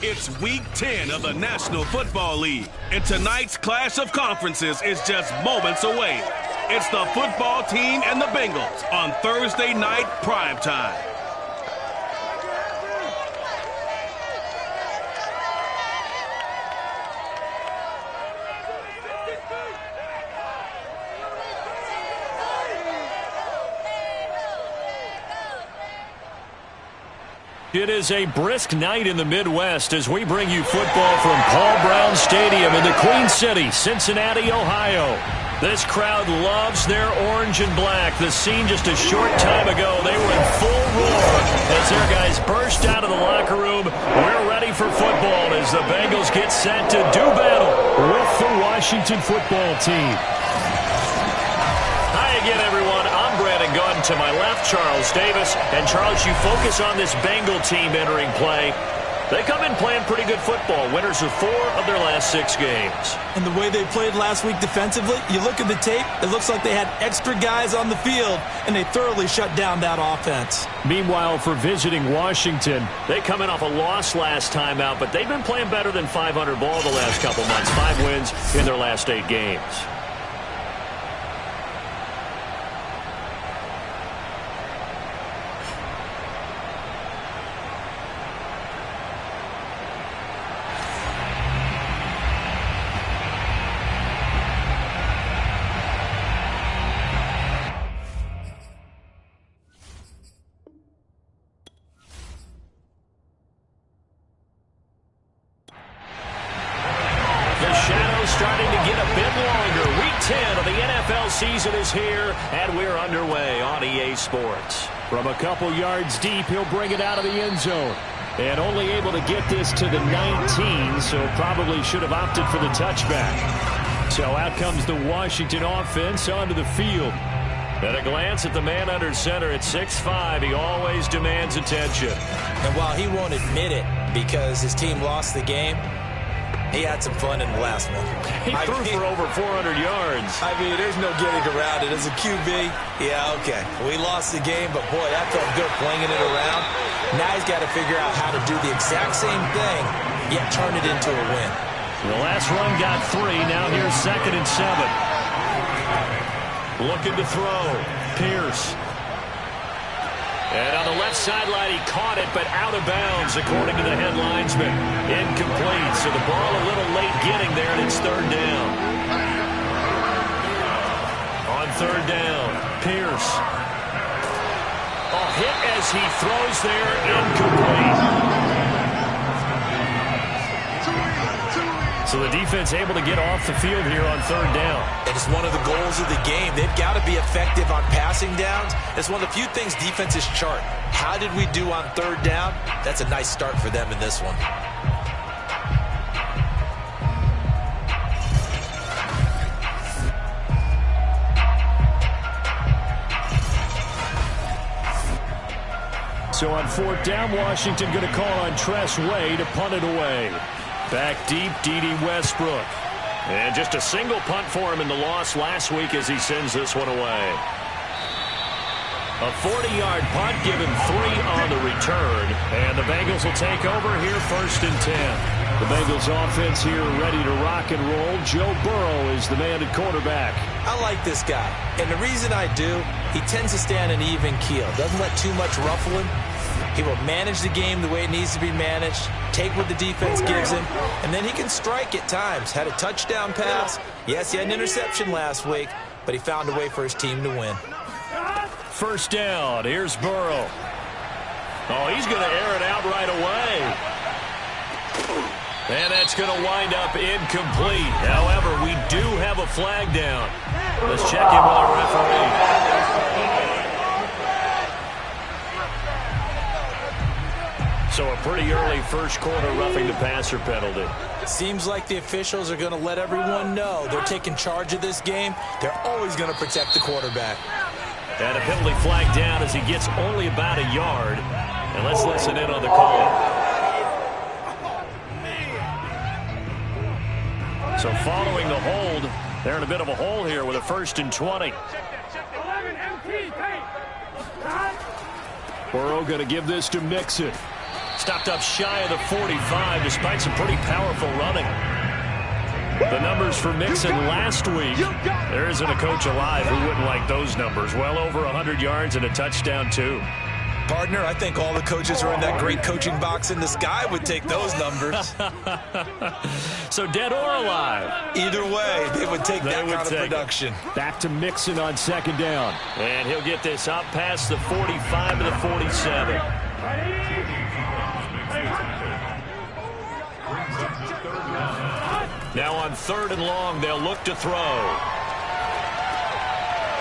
It's Week 10 of the National Football League, and tonight's clash of conferences is just moments away. It's the football team and the Bengals on Thursday night primetime. It is a brisk night in the Midwest as we bring you football from Paul Brown Stadium in the Queen City, Cincinnati, Ohio. This crowd loves their orange and black. The scene just a short time ago, they were in full roar as their guys burst out of the locker room. We're ready for football as the Bengals get set to do battle with the Washington football team. Hi again, everyone. Gun to my left, Charles Davis. And Charles, you focus on this Bengal team entering play. They come in playing pretty good football. Winners of 4 of their last 6 games. And the way they played last week defensively, you look at the tape, it looks like they had extra guys on the field, and they thoroughly shut down that offense. Meanwhile, for visiting Washington, they come in off a loss last time out, but they've been playing better than 500 ball the last couple months. 5 wins in their last 8 games. Season is here, and we're underway on EA Sports. From a couple yards deep, he'll bring it out of the end zone. And only able to get this to the 19, so probably should have opted for the touchback. So out comes the Washington offense onto the field. At a glance at the man under center at 6'5", he always demands attention. And while he won't admit it because his team lost the game, he had some fun in the last one. He threw for over 400 yards. I mean, there's no getting around it. As a QB, yeah, okay. We lost the game, but boy, that felt good flinging it around. Now he's got to figure out how to do the exact same thing, yet turn it into a win. The last run got 3. Now here's 2nd and 7. Looking to throw. Pierce. And on the left sideline, he caught it, but out of bounds, according to the head linesman. Incomplete, so the ball a little late getting there, and it's 3rd down. On 3rd down, Pierce. A hit as he throws there, incomplete. So the defense able to get off the field here on 3rd down. And it's one of the goals of the game. They've got to be effective on passing downs. It's one of the few things defenses chart. How did we do on 3rd down? That's a nice start for them in this one. So on 4th down, Washington going to call on Tress Way to punt it away. Back deep, D.D. Westbrook. And just a single punt for him in the loss last week as he sends this one away. A 40-yard punt, given 3 on the return. And the Bengals will take over here 1st and 10. The Bengals offense here ready to rock and roll. Joe Burrow is the man at quarterback. I like this guy. And the reason I do, he tends to stay on an even keel. Doesn't let too much ruffle him. He will manage the game the way it needs to be managed, take what the defense gives him, and then he can strike at times. Had a touchdown pass. Yes, he had an interception last week, but he found a way for his team to win. 1st down. Here's Burrow. Oh, he's going to air it out right away. And that's going to wind up incomplete. However, we do have a flag down. Let's check in with our referee. So a pretty early first quarter roughing the passer penalty. Seems like the officials are going to let everyone know they're taking charge of this game. They're always going to protect the quarterback. And a penalty flag down as he gets only about a yard. And let's listen in on the call. So following the hold, they're in a bit of a hole here with a 1st and 20. Burrow going to give this to Mixon. stopped up shy of the 45 despite some pretty powerful running. The numbers for Mixon last week, there isn't a coach alive who wouldn't like those numbers. Well over 100 yards and a touchdown, too. Partner, I think all the coaches are in that great coaching box in the sky would take those numbers. So dead or alive? Either way, they would take that kind of production. Back to Mixon on second down. And he'll get this up past the 45 to the 47. Now on 3rd and long, they'll look to throw.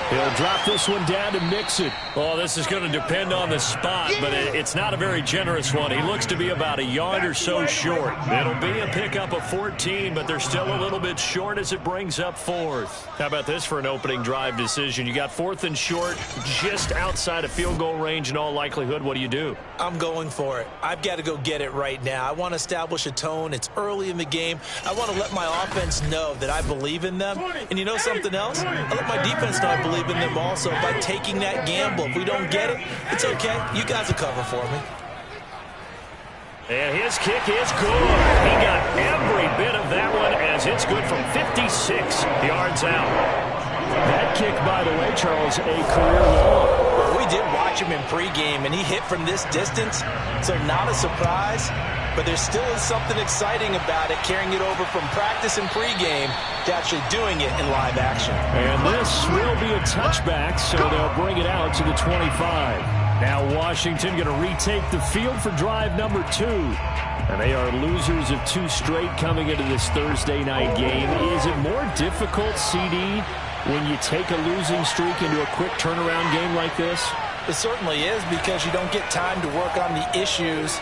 He'll drop this one down to Mixon. Oh, this is going to depend on the spot, but it's not a very generous one. He looks to be about a yard or so short. It'll be a pickup of 14, but they're still a little bit short as it brings up 4th. How about this for an opening drive decision? You got 4th and short, just outside of field goal range in all likelihood. What do you do? I'm going for it. I've got to go get it right now. I want to establish a tone. It's early in the game. I want to let my offense know that I believe in them. And you know something else? I let my defense know I believe in them also by taking that gamble. If we don't get it, it's okay. You guys will cover for me. And his kick is good. He got every bit of that one as it's good from 56 yards out. That kick, by the way, Charles, a career long. Well, we did watch him in pregame, and he hit from this distance, so not a surprise. But there still is something exciting about it, carrying it over from practice and pregame to actually doing it in live action. And this will be a touchback, so they'll bring it out to the 25. Now Washington going to retake the field for drive number 2. And they are losers of 2 straight coming into this Thursday night game. Is it more difficult, CD, when you take a losing streak into a quick turnaround game like this? It certainly is, because you don't get time to work on the issues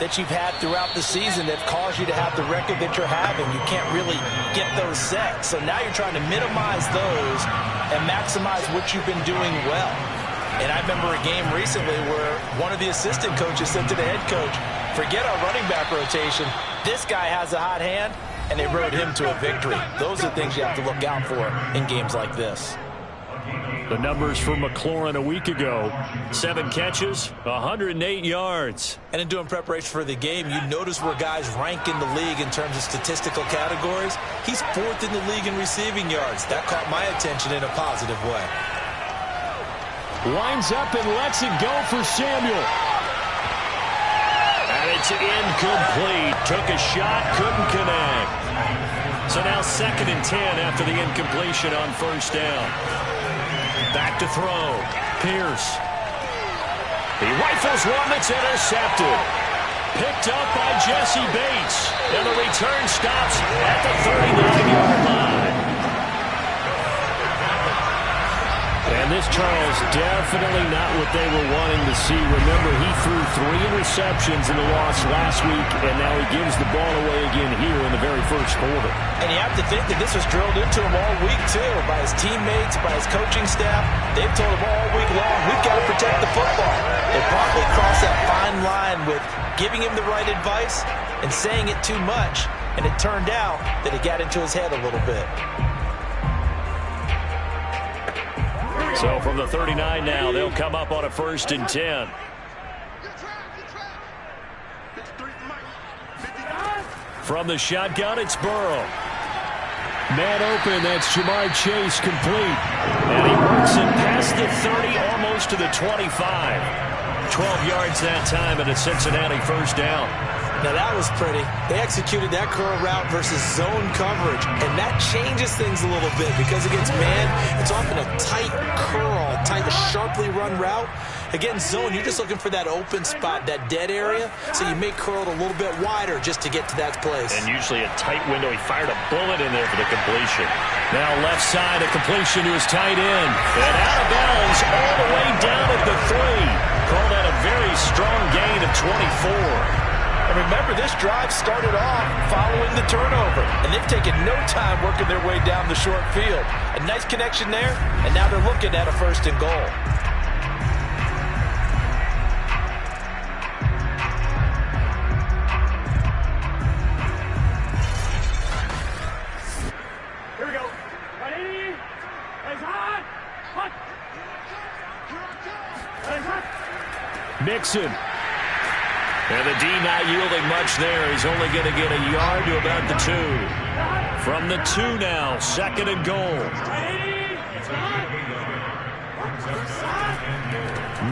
that you've had throughout the season that caused you to have the record that you're having. You can't really get those set. So now you're trying to minimize those and maximize what you've been doing well. And I remember a game recently where one of the assistant coaches said to the head coach, forget our running back rotation. This guy has a hot hand, and they rode him to a victory. Those are things you have to look out for in games like this. The numbers for McLaurin a week ago: 7 catches, 108 yards. And in doing preparation for the game, you notice where guys rank in the league in terms of statistical categories. He's 4th in the league in receiving yards. That caught my attention in a positive way. Lines up and lets it go for Samuel. And it's incomplete. Took a shot, couldn't connect. So now 2nd and 10 after the incompletion on 1st down. Back to throw. Pierce. He rifles one that's intercepted. Picked up by Jesse Bates. And the return stops at the 39-yard line. And this, Charles, definitely not what they were wanting to see. Remember, he threw 3 interceptions in the loss last week, and now he gives the ball away again here in the very first quarter. And you have to think that this was drilled into him all week, too, by his teammates, by his coaching staff. They've told him all week long, we've got to protect the football. They probably crossed that fine line with giving him the right advice and saying it too much, and it turned out that it got into his head a little bit. So from the 39 now, they'll come up on a 1st and 10. From the shotgun, it's Burrow. Man open, that's Jamar Chase, complete. And he works it past the 30, almost to the 25. 12 yards that time, and a Cincinnati 1st down. Now that was pretty. They executed that curl route versus zone coverage, and that changes things a little bit because against man, it's often a tight curl, tight, sharply run route. Against zone, you're just looking for that open spot, that dead area, so you may curl it a little bit wider just to get to that place. And usually a tight window. He fired a bullet in there for the completion. Now left side, a completion to his tight end. And out of bounds all the way down at the 3. Call that a very strong gain of 24. And remember, this drive started off following the turnover, and they've taken no time working their way down the short field. A nice connection there, and now they're looking at a 1st and goal. Here we go. Ready? It's hot. Hot. It's hot. Mixon. And the D not yielding much there. He's only going to get a yard to about the 2. From the 2 now, 2nd and goal.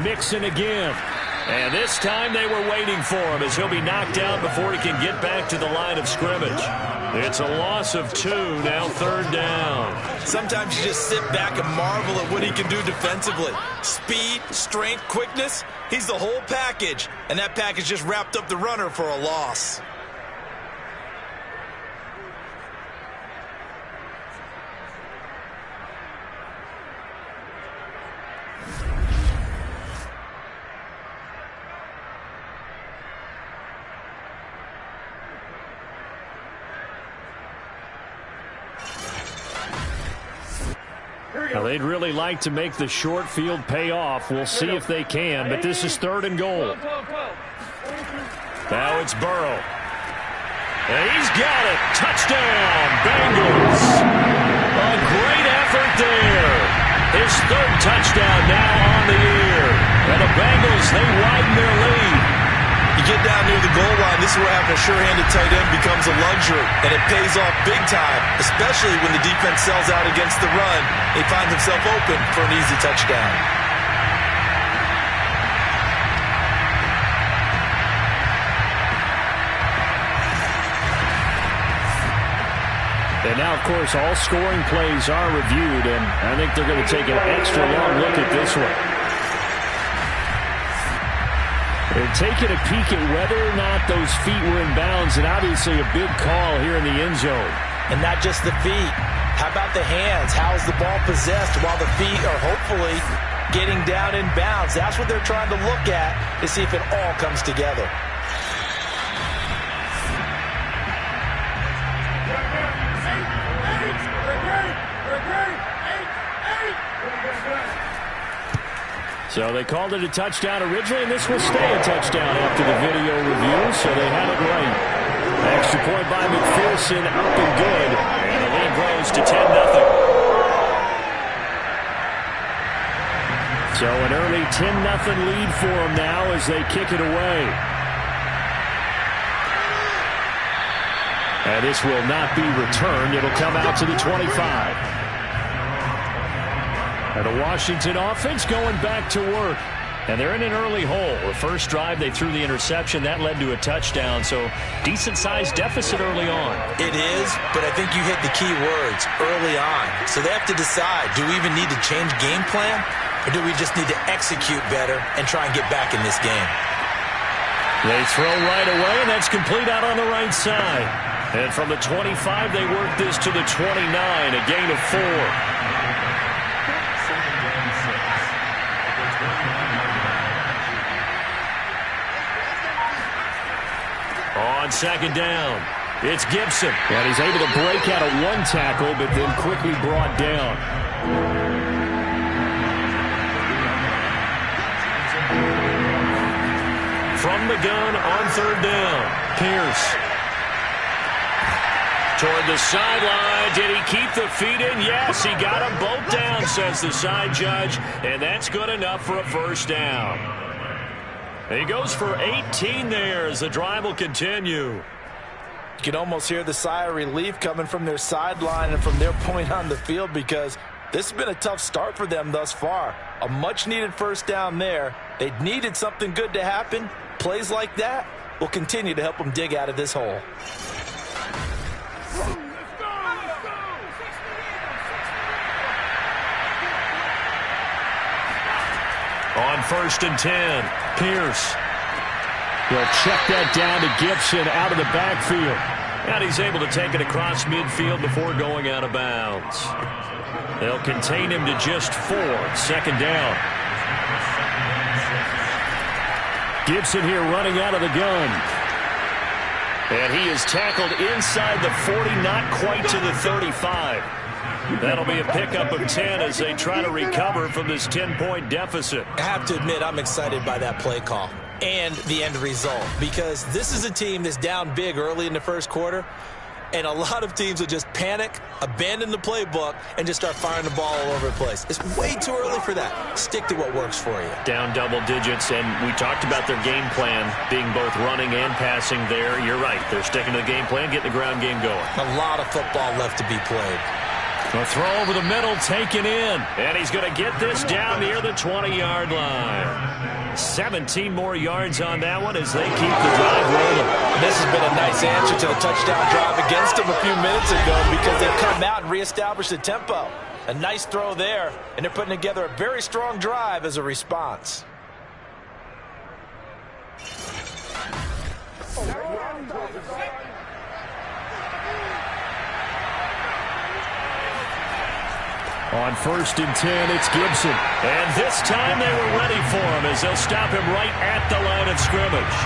Mixon again. And this time they were waiting for him as he'll be knocked out before he can get back to the line of scrimmage. It's a loss of 2, now 3rd down. Sometimes you just sit back and marvel at what he can do defensively. Speed, strength, quickness, he's the whole package. And that package just wrapped up the runner for a loss. Now, they'd really like to make the short field pay off. We'll see if they can, but this is 3rd and goal. Now it's Burrow. And he's got it. Touchdown, Bengals. A great effort there. His 3rd touchdown now on the year. And the Bengals, they widen their lead. You get down near the goal line, this is where having a sure-handed tight end becomes a luxury, and it pays off big time, especially when the defense sells out against the run. They find themselves open for an easy touchdown. And now, of course, all scoring plays are reviewed, and I think they're going to take an extra long look at this one. They're taking a peek at whether or not those feet were in bounds, and obviously a big call here in the end zone. And not just the feet. How about the hands? How's the ball possessed while the feet are hopefully getting down in bounds? That's what they're trying to look at to see if it all comes together. So they called it a touchdown originally, and this will stay a touchdown after the video review, so they had it right. Extra point by McPherson, up and good, and the lead grows to 10-0. So an early 10-0 lead for them now as they kick it away. And this will not be returned. It'll come out to the 25. And the Washington offense going back to work. And they're in an early hole. The first drive, they threw the interception. That led to a touchdown. So decent-sized deficit early on. It is, but I think you hit the key words, early on. So they have to decide, do we even need to change game plan? Or do we just need to execute better and try and get back in this game? They throw right away, and that's complete out on the right side. And from the 25, they work this to the 29, a gain of 4. On 2nd down, it's Gibson. And he's able to break out of one tackle, but then quickly brought down. From the gun on 3rd down, Pierce. Toward the sideline. Did he keep the feet in? Yes, he got them both down, says the side judge. And that's good enough for a 1st down. He goes for 18 there as the drive will continue. You can almost hear the sigh of relief coming from their sideline and from their point on the field, because this has been a tough start for them thus far. A much-needed 1st down there. They needed something good to happen. Plays like that will continue to help them dig out of this hole. On 1st and 10, Pierce. He'll check that down to Gibson out of the backfield. And he's able to take it across midfield before going out of bounds. They'll contain him to just 4. 2nd down. Gibson here running out of the gun. And he is tackled inside the 40, not quite to the 35. That'll be a pickup of 10 as they try to recover from this 10-point deficit. I have to admit, I'm excited by that play call and the end result, because this is a team that's down big early in the 1st quarter. And a lot of teams will just panic, abandon the playbook, and just start firing the ball all over the place. It's way too early for that. Stick to what works for you. Down double digits, and we talked about their game plan being both running and passing there. You're right. They're sticking to the game plan, getting the ground game going. A lot of football left to be played. A throw over the middle, taken in. And he's going to get this down near the 20-yard line. 17 more yards on that one as they keep the drive rolling. This has been a nice answer to the touchdown drive against them a few minutes ago because they've come out and reestablished the tempo. A nice throw there, and they're putting together a very strong drive as a response. On 1st and 10, it's Gibson. And this time they were ready for him as they'll stop him right at the line of scrimmage.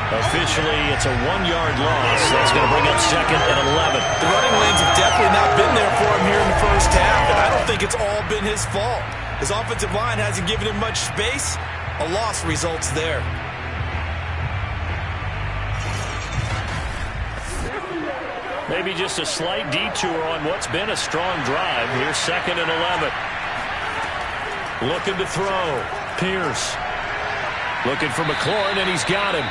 Officially, it's a 1-yard loss. That's going to bring up 2nd and 11. The running lanes have definitely not been there for him here in the first half, and I don't think it's all been his fault. His offensive line hasn't given him much space. A loss results there. Maybe just a slight detour on what's been a strong drive. Here's 2nd and 11. Looking to throw. Pierce. Looking for McLaurin, and he's got him.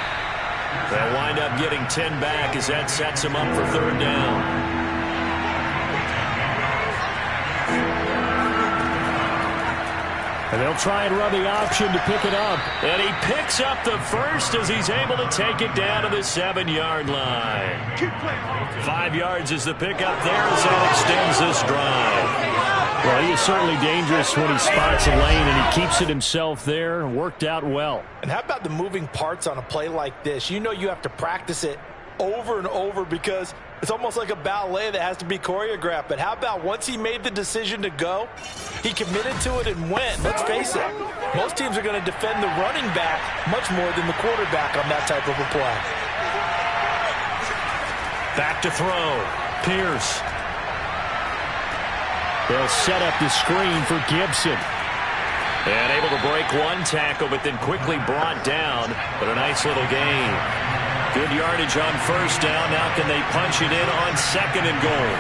They'll wind up getting 10 back as that sets him up for 3rd down. And they'll try and run the option to pick it up. And he picks up the first as he's able to take it down to the 7-yard line. 5 yards is the pickup there as that extends this drive. Well, he is certainly dangerous when he spots a lane, and he keeps it himself there. Worked out well. And how about the moving parts on a play like this? You know you have to practice it over and over because it's almost like a ballet that has to be choreographed. But how about once he made the decision to go, he committed to it and went. Let's face it, most teams are going to defend the running back much more than the quarterback on that type of a play. Back to throw. Pierce. They'll set up the screen for Gibson. And able to break one tackle, but then quickly brought down. But a nice little gain. Good yardage on 1st down. Now can they punch it in on 2nd and goal?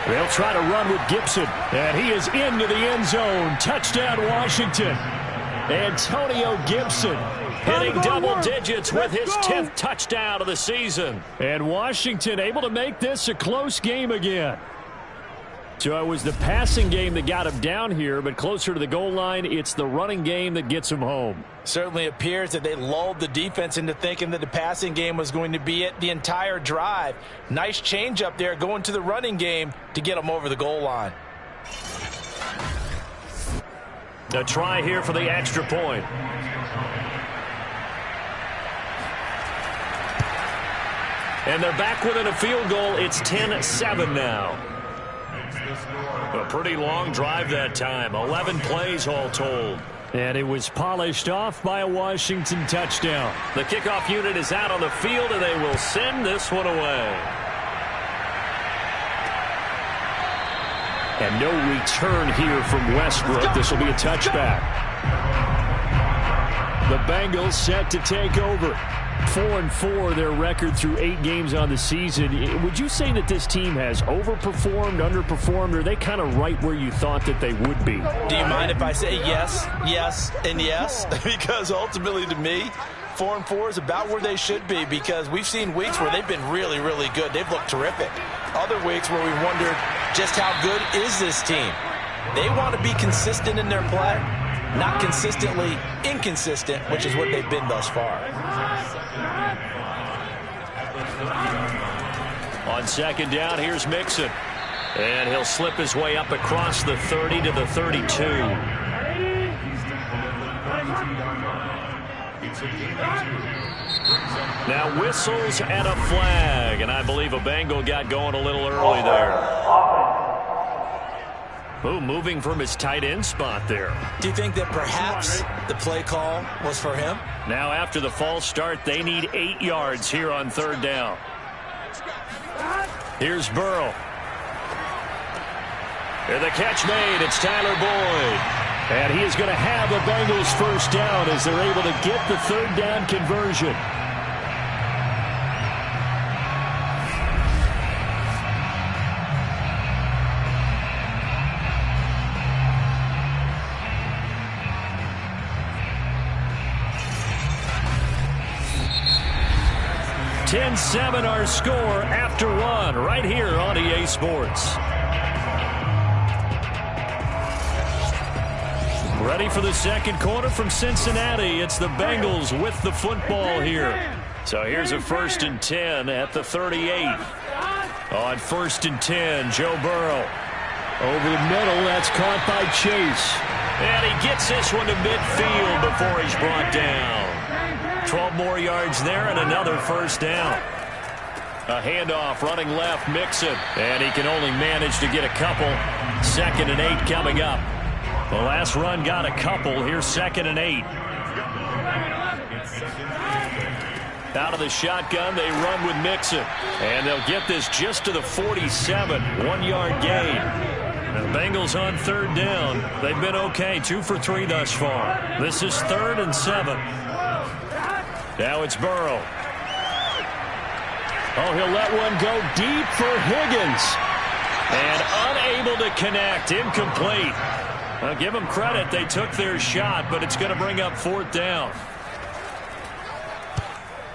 They'll try to run with Gibson. And he is into the end zone. Touchdown, Washington. Antonio Gibson hitting double digits with his 10th touchdown of the season. And Washington able to make this a close game again. So it was the passing game that got him down here, but closer to the goal line, it's the running game that gets him home. Certainly appears that they lulled the defense into thinking that the passing game was going to be it the entire drive. Nice change up there going to the running game to get them over the goal line. A try here for the extra point. And they're back within a field goal. It's 10-7 now. A pretty long drive that time. 11 plays all told. And it was polished off by a Washington touchdown. The kickoff unit is out on the field, and they will send this one away. And no return here from Westbrook. This will be a touchback. The Bengals set to take over. 4-4 their record through 8 games on the season. Would you say that this team has overperformed, underperformed, or are they kind of right where you thought that they would be? Do you mind if I say yes, yes, and yes? Because ultimately to me, 4-4 is about where they should be because we've seen weeks where they've been really, really good. They've looked terrific. Other weeks where we wondered just how good is this team. They want to be consistent in their play, not consistently inconsistent, which is what they've been thus far. On 2nd down, here's Mixon. And he'll slip his way up across the 30 to the 32. Now whistles and a flag. And I believe a Bengal got going a little early there. Oh, moving from his tight end spot there. Do you think that perhaps the play call was for him? Now after the false start, they need 8 yards here on 3rd down. Here's Burrow. And the catch made. It's Tyler Boyd. And he is going to have the Bengals 1st down as they're able to get the 3rd down conversion. 10-7 our score after one right here on EA Sports. Ready for the second quarter from Cincinnati. It's the Bengals with the football here. So here's a 1st and 10 at the 38. On 1st and 10, Joe Burrow. Over the middle, that's caught by Chase. And he gets this one to midfield before he's brought down. 12 more yards there and another 1st down. A handoff running left, Mixon. And he can only manage to get a couple. 2nd and 8 coming up. The last run got a couple. Here's 2nd and 8. Out of the shotgun, they run with Mixon. And they'll get this just to the 47. 1-yard gain. And the Bengals on 3rd down. They've been okay. 2 for 3 thus far. This is 3rd and 7. Now it's Burrow. Oh, he'll let one go deep for Higgins. And unable to connect. Incomplete. I'll give them credit. They took their shot, but it's going to bring up 4th down.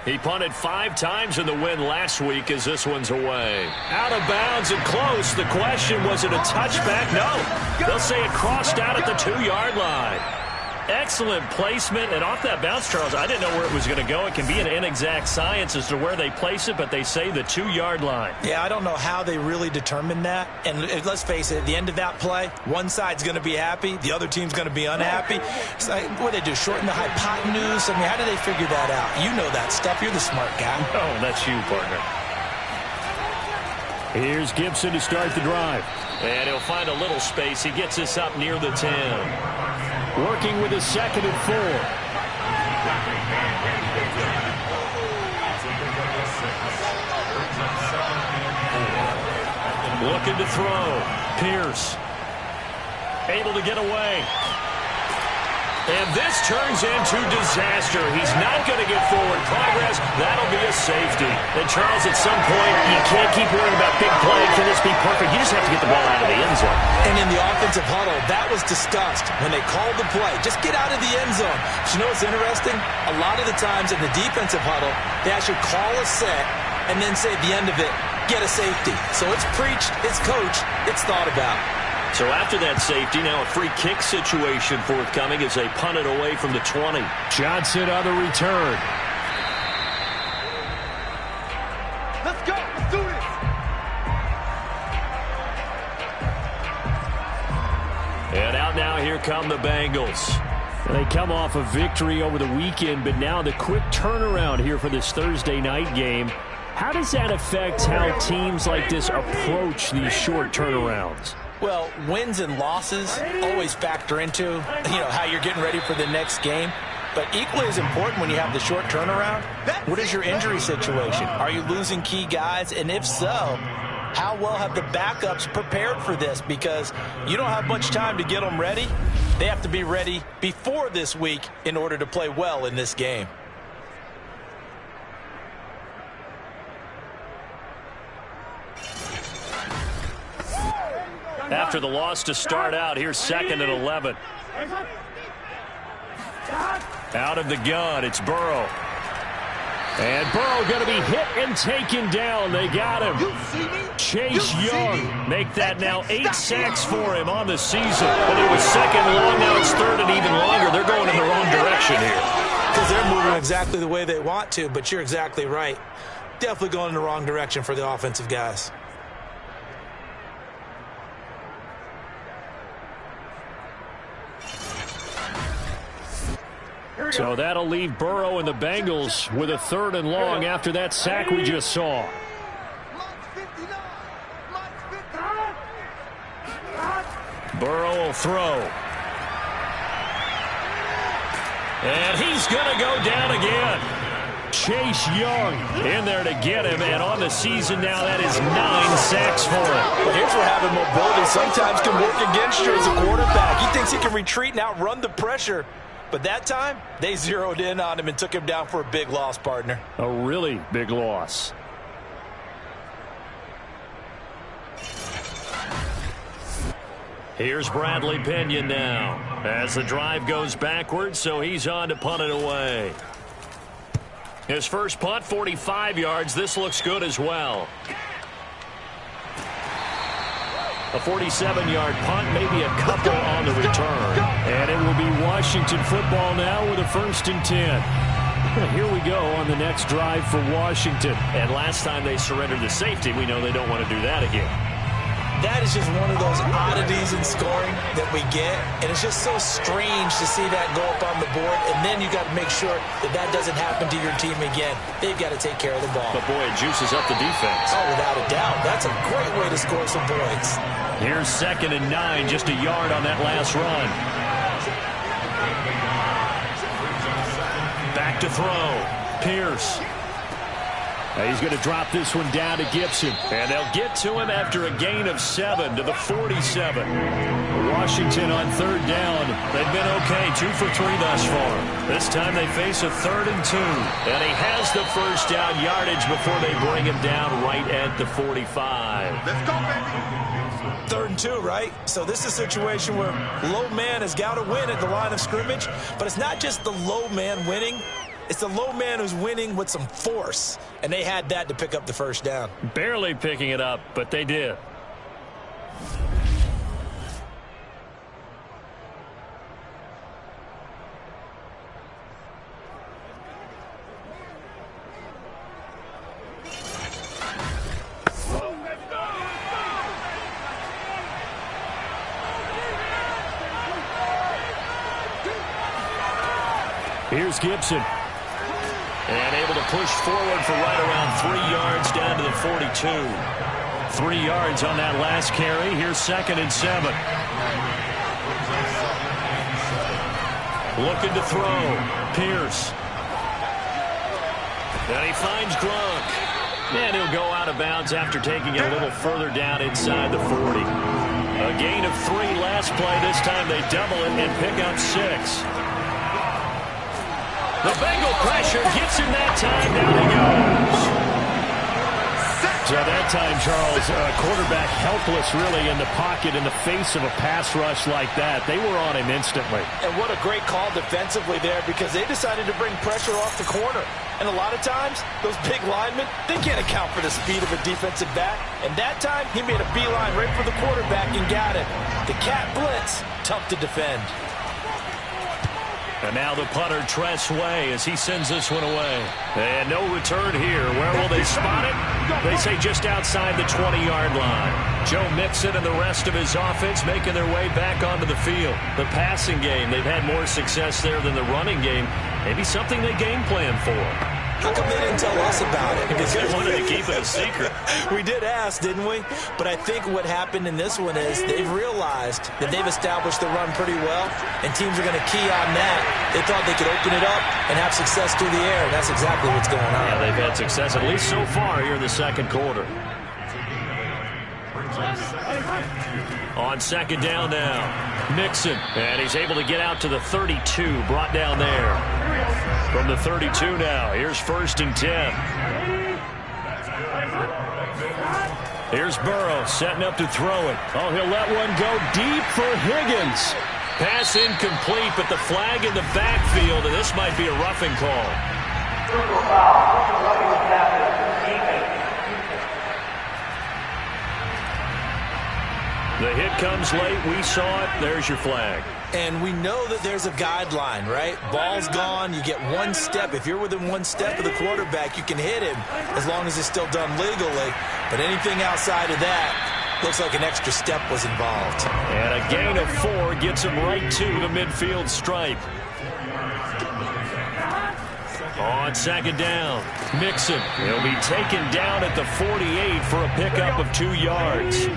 He punted 5 times in the win last week as this one's away. Out of bounds and close. The question, was it a touchback? No. They'll say it crossed out at the 2-yard line. Excellent placement. And off that bounce, Charles, I didn't know where it was going to go. It can be an inexact science as to where they place it, but they say the 2-yard line. Yeah, I don't know how they really determined that. And let's face it, at the end of that play, one side's going to be happy, the other team's going to be unhappy. It's like, what do they do, shorten the hypotenuse? I mean, how do they figure that out? You know that stuff. You're the smart guy. Oh, that's you, partner. Here's Gibson to start the drive. And he'll find a little space. He gets us up near the 10. Working with a 2nd and 4. Looking to throw. Pierce. Able to get away. And this turns into disaster. He's not going to get forward progress. That'll be a safety. And, Charles, at some point, you can't keep worrying about big play. Can this be perfect? You just have to get the ball out of the end zone. And in the offensive huddle, that was discussed when they called the play. Just get out of the end zone. But you know what's interesting? A lot of the times in the defensive huddle, they actually call a set and then say at the end of it, get a safety. So it's preached, it's coached, it's thought about. So after that safety, now a free kick situation forthcoming as they punt it away from the 20. Johnson on the return. Let's go. Let's do this. And out now, here come the Bengals. They come off a victory over the weekend, but now the quick turnaround here for this Thursday night game. How does that affect how teams like this approach these short turnarounds? Well, wins and losses always factor into, how you're getting ready for the next game. But equally as important when you have the short turnaround, what is your injury situation? Are you losing key guys? And if so, how well have the backups prepared for this? Because you don't have much time to get them ready. They have to be ready before this week in order to play well in this game. After the loss to start out, here's 2nd and 11. Out of the gun, it's Burrow. And Burrow going to be hit and taken down. They got him. Chase Young make that now 8 sacks for him on the season. But it was 2nd long, now it's 3rd and even longer. They're going in the wrong direction here. Because they're moving exactly the way they want to, but you're exactly right. Definitely going in the wrong direction for the offensive guys. So that'll leave Burrow and the Bengals with a 3rd and long after that sack we just saw. Burrow will throw. And he's going to go down again. Chase Young in there to get him. And on the season now, that is 9 sacks for him. But here's where having mobility sometimes can work against you as a quarterback. He thinks he can retreat and outrun the pressure. But that time, they zeroed in on him and took him down for a big loss, partner. A really big loss. Here's Bradley Pinion now as the drive goes backwards, so he's on to punt it away. His first punt, 45 yards. This looks good as well. A 47-yard punt, maybe a couple on the return. And it will be Washington football now with a 1st and 10. Well, here we go on the next drive for Washington. And last time they surrendered the safety, we know they don't want to do that again. That is just one of those oddities in scoring that we get, and it's just so strange to see that go up on the board, and then you got to make sure that that doesn't happen to your team again. They've got to take care of the ball. But, boy, it juices up the defense. Oh, without a doubt. That's a great way to score some points. Here's 2nd and 9, just a yard on that last run. Back to throw. Pierce. He's going to drop this one down to Gibson. And they'll get to him after a gain of 7 to the 47. Washington on 3rd down. They've been okay, 2 for 3 thus far. This time they face a 3rd and 2. And he has the first down yardage before they bring him down right at the 45. Let's go, baby. 3rd and 2, right? So this is a situation where low man has got to win at the line of scrimmage. But it's not just the low man winning. It's the low man who's winning with some force. And they had that to pick up the first down. Barely picking it up, but they did. Here's Gibson. And able to push forward for right around 3 yards down to the 42. 3 yards on that last carry. Here's 2nd and 7. Looking to throw. Pierce. And he finds Gronk. And he'll go out of bounds after taking it a little further down inside the 40. A gain of 3 last play. This time they double it and pick up 6. The Bengal pressure gets him that time. Down he goes. So that time, Charles, quarterback helpless really in the pocket in the face of a pass rush like that. They were on him instantly. And what a great call defensively there, because they decided to bring pressure off the corner. And a lot of times, those big linemen, they can't account for the speed of a defensive back. And that time, he made a beeline right for the quarterback and got it. The cat blitz, tough to defend. And now the punter, Tress Way, as he sends this one away. And no return here. Where will they spot it? They say just outside the 20-yard line. Joe Mixon and the rest of his offense making their way back onto the field. The passing game, they've had more success there than the running game. Maybe something they game plan for. How come they didn't tell us about it? Because they wanted to keep it a secret. We did ask, didn't we? But I think what happened in this one is they've realized that they've established the run pretty well, and teams are going to key on that. They thought they could open it up and have success through the air, and that's exactly what's going on. Yeah, they've had success, at least so far here in the 2nd quarter. On 2nd down now, Mixon, and he's able to get out to the 32, brought down there. From the 32 now, here's 1st and 10. Here's Burrow setting up to throw it. Oh, he'll let one go deep for Higgins. Pass incomplete, but the flag in the backfield, and this might be a roughing call. The hit comes late. We saw it. There's your flag. And we know that there's a guideline, right? Ball's gone. You get 1 step. If you're within 1 step of the quarterback, you can hit him as long as it's still done legally. But anything outside of that, looks like an extra step was involved. And a gain of 4 gets him right to the midfield stripe. On 2nd down, Mixon. He'll be taken down at the 48 for a pickup of 2 yards.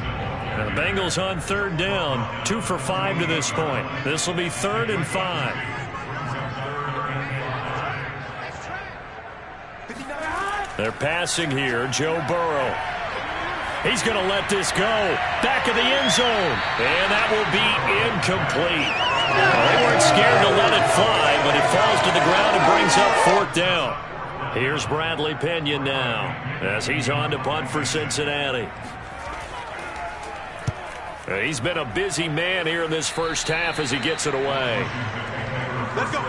And the Bengals on 3rd down, 2 for 5 to this point. This will be 3rd and 5. They're passing here, Joe Burrow. He's going to let this go. Back of the end zone. And that will be incomplete. They weren't scared to let it fly, but it falls to the ground and brings up 4th down. Here's Bradley Pinion now as he's on to punt for Cincinnati. He's been a busy man here in this first half as he gets it away. Let's go.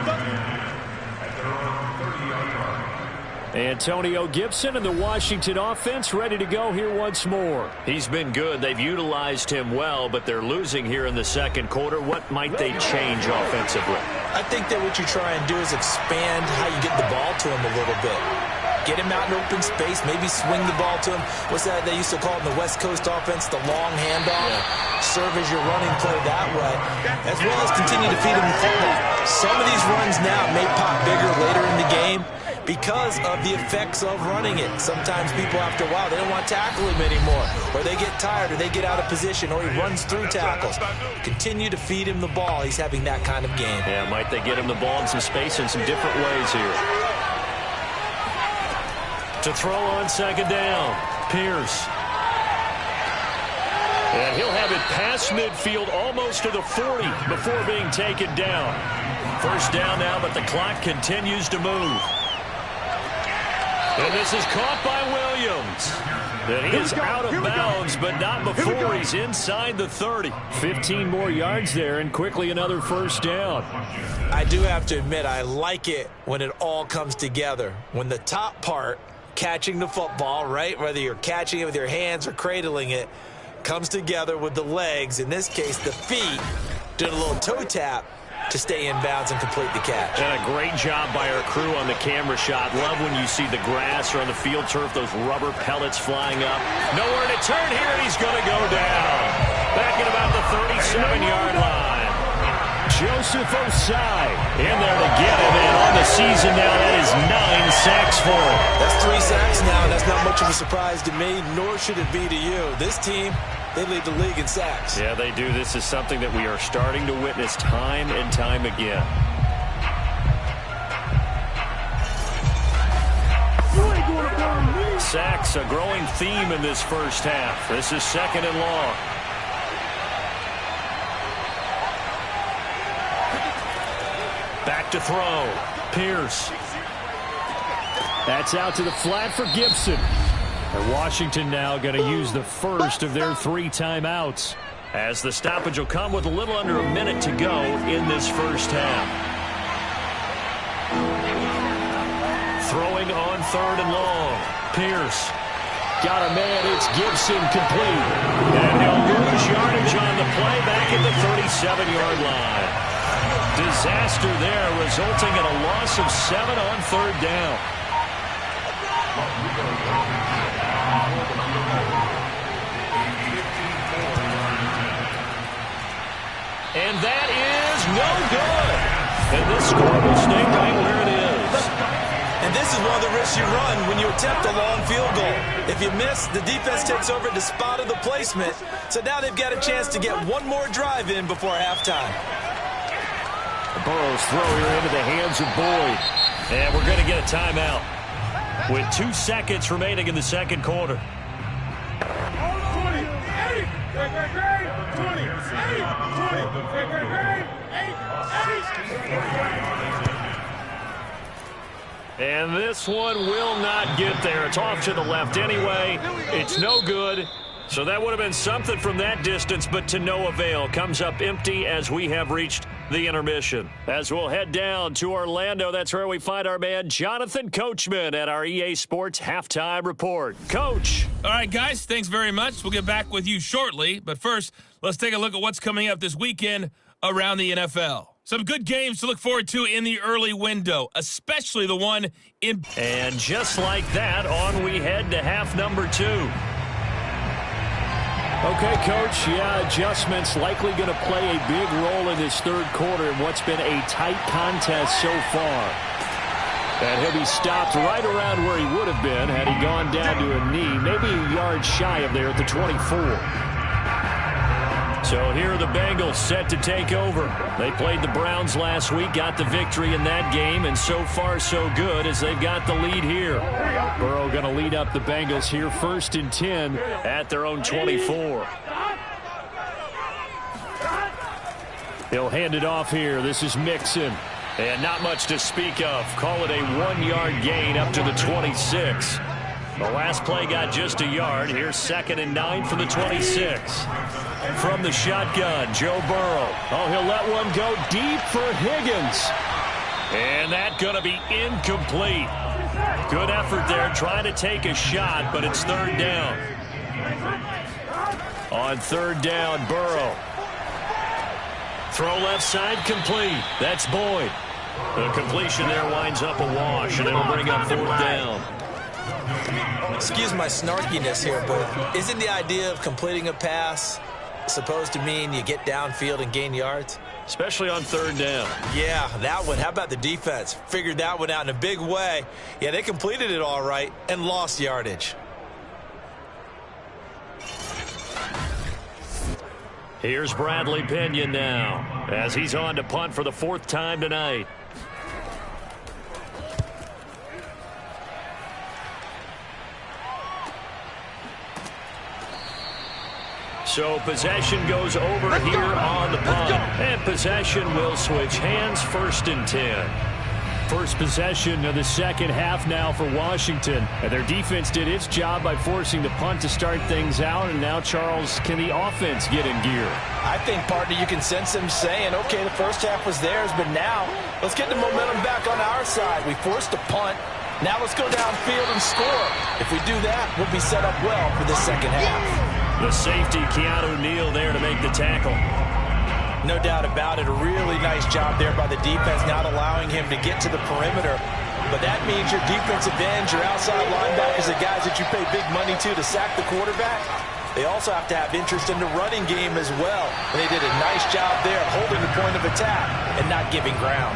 Antonio Gibson and the Washington offense ready to go here once more. He's been good. They've utilized him well, but they're losing here in the second quarter. What might they change offensively? I think that what you try and do is expand how you get the ball to him a little bit. Get him out in open space, maybe swing the ball to him. What's that they used to call it in the West Coast offense, the long handoff? Yeah. Serve as your running play that way, as well as continue to feed him the football. Some of these runs now may pop bigger later in the game because of the effects of running it. Sometimes people, after a while, they don't want to tackle him anymore, or they get tired, or they get out of position, or he runs through tackles. Continue to feed him the ball. He's having that kind of game. Yeah, might they get him the ball in some space in some different ways here. To throw on second down, Pierce. And he'll have it past midfield almost to the 40 before being taken down. First down now, but the clock continues to move. And this is caught by Williams. And he is out of bounds, but not before he's inside the 30. 15 more yards there, and quickly another first down. I do have to admit, I like it when it all comes together. When the top part, catching the football, right, whether you're catching it with your hands or cradling it, comes together with the legs, in this case the feet, doing a little toe tap to stay in bounds and complete the catch. And a great job by our crew on the camera shot. Love when you see the grass or on the field turf, those rubber pellets flying up. Nowhere to turn here, and he's going to go down. Back at about the 37-yard line. Joseph Osai in there to get him, and on the season now, that is 9 sacks for him. That's 3 sacks now, and that's not much of a surprise to me, nor should it be to you. This team, they lead the league in sacks. Yeah, they do. This is something that we are starting to witness time and time again. Sacks, a growing theme in this first half. This is second and long. Back to throw. Pierce. That's out to the flat for Gibson. And Washington now going to use the first of their 3 timeouts. As the stoppage will come with a little under a minute to go in this first half. Throwing on third and long. Pierce. Got a man. It's Gibson complete. And he'll lose yardage on the play back at the 37-yard line. Disaster there, resulting in a loss of 7 on third down. And that is no good. And this score will stay right where it is. And this is one of the risks you run when you attempt a long field goal. If you miss, the defense takes over the spot of the placement. So now they've got a chance to get one more drive in before halftime. Burrow's throw here into the hands of Boyd. And we're going to get a timeout with 2 seconds remaining in the second quarter. And this one will not get there. It's off to the left anyway. It's no good. So that would have been something from that distance, but to no avail. Comes up empty as we have reached the intermission. As we'll head down to Orlando, that's where we find our man Jonathan Coachman at our EA Sports Halftime Report. Coach. All right, guys, thanks very much. We'll get back with you shortly. But first, let's take a look at what's coming up this weekend around the NFL. Some good games to look forward to in the early window, especially the one in... And just like that, on we head to half number 2. Okay, Coach, adjustments likely going to play a big role in this third quarter in what's been a tight contest so far. And he'll be stopped right around where he would have been had he gone down to a knee, maybe a yard shy of there at the 24. So here are the Bengals set to take over. They played the Browns last week, got the victory in that game, and so far so good as they've got the lead here. Burrow going to lead up the Bengals here, 1st and 10 at their own 24. He'll hand it off here. This is Mixon. And not much to speak of. Call it a 1-yard gain up to the 26. The last play got just a yard. Here's 2nd and 9 from the 26. From the shotgun, Joe Burrow. Oh, he'll let one go deep for Higgins. And that's going to be incomplete. Good effort there, trying to take a shot, but it's third down. On third down, Burrow. Throw left side, complete. That's Boyd. The completion there winds up a wash, and it'll bring up fourth down. Excuse my snarkiness here, but isn't the idea of completing a pass supposed to mean you get downfield and gain yards? Especially on third down. Yeah, that one. How about the defense? Figured that one out in a big way. Yeah, they completed it all right and lost yardage. Here's Bradley Pinion now as he's on to punt for the fourth time tonight. So possession goes over here on the punt. And possession will switch hands, first and 10. First possession of the second half now for Washington. And their defense did its job by forcing the punt to start things out. And now, Charles, can the offense get in gear? I think, partner, you can sense them saying, okay, the first half was theirs, but now let's get the momentum back on our side. We forced a punt. Now let's go downfield and score. If we do that, we'll be set up well for the second half. The safety, Keanu Neal, there to make the tackle. No doubt about it. A really nice job there by the defense, not allowing him to get to the perimeter. But that means your defensive ends, your outside linebackers, the guys that you pay big money to sack the quarterback, they also have to have interest in the running game as well. And they did a nice job there of holding the point of attack and not giving ground.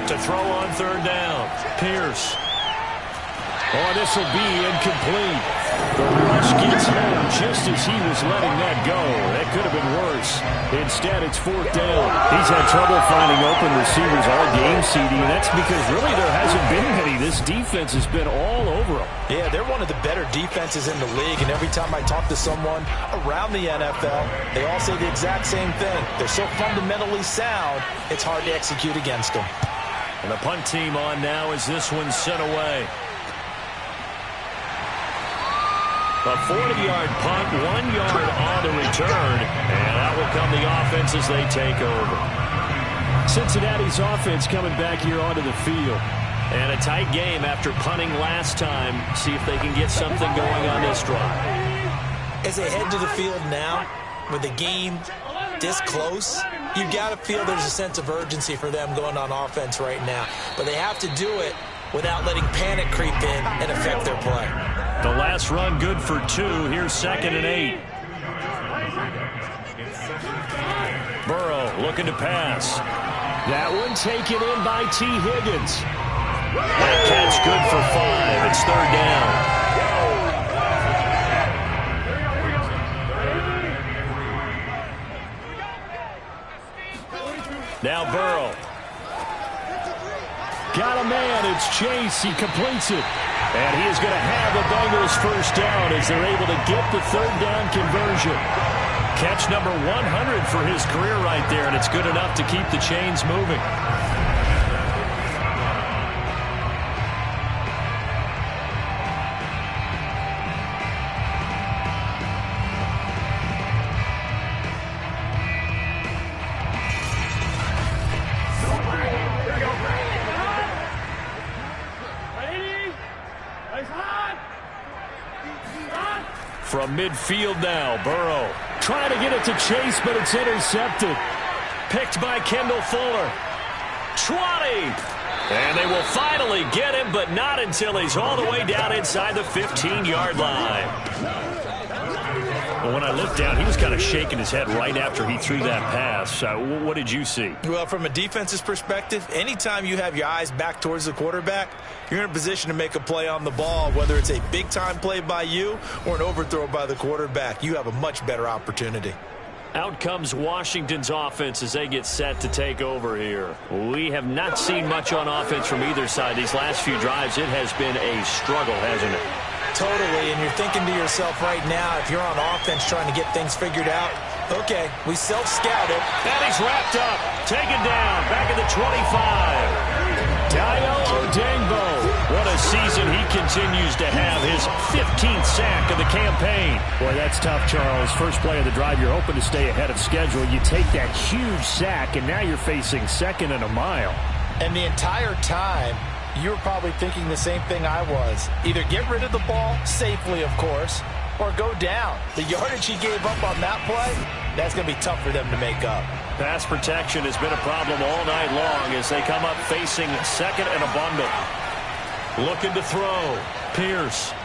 To throw on third down, Pierce. Oh, this will be incomplete. The rush gets home just as he was letting that go. That could have been worse. Instead, it's fourth down. He's had trouble finding open receivers all game, CD, and that's because really there hasn't been many. This defense has been all over him. Yeah, they're one of the better defenses in the league, and every time I talk to someone around the NFL, they all say the exact same thing. They're so fundamentally sound, it's hard to execute against them. And the punt team on now as this one's sent away. A 40-yard punt, 1 yard on the return, and out will come the offense as they take over. Cincinnati's offense coming back here onto the field. And a tight game after punting last time. See if they can get something going on this drive. As they head to the field now, with the game this close, you've got to feel there's a sense of urgency for them going on offense right now. But they have to do it without letting panic creep in and affect their play. The last run good for 2. Here's 2nd and 8. Burrow looking to pass. That one taken in by T. Higgins. That catch good for 5. It's third down. Now Burrow. Got a man. It's Chase. He completes it. And he is going to have the Bengals first down as they're able to get the third down conversion. Catch number 100 for his career right there, and it's good enough to keep the chains moving. From midfield now, Burrow. Trying to get it to Chase, but it's intercepted. Picked by Kendall Fuller. 20! And they will finally get him, but not until he's all the way down inside the 15-yard line. Well, when I looked down, he was kind of shaking his head right after he threw that pass. What did you see? Well, from a defense's perspective, anytime you have your eyes back towards the quarterback, you're in a position to make a play on the ball, whether it's a big-time play by you or an overthrow by the quarterback. You have a much better opportunity. Out comes Washington's offense as they get set to take over here. We have not seen much on offense from either side. These last few drives, it has been a struggle, hasn't it? Totally, and you're thinking to yourself right now, if you're on offense trying to get things figured out, okay, we self-scouted. And he's wrapped up, taken down, back at the 25. Dayo Odeyingbo. What a this season, he continues to have his 15th sack of the campaign. Boy, that's tough, Charles. First play of the drive, you're hoping to stay ahead of schedule. You take that huge sack, and now you're facing second and a mile. And the entire time, you were probably thinking the same thing I was. Either get rid of the ball, safely, of course, or go down. The yardage he gave up on that play, that's going to be tough for them to make up. Pass protection has been a problem all night long as they come up facing second and a bundle. Looking to throw. Pierce.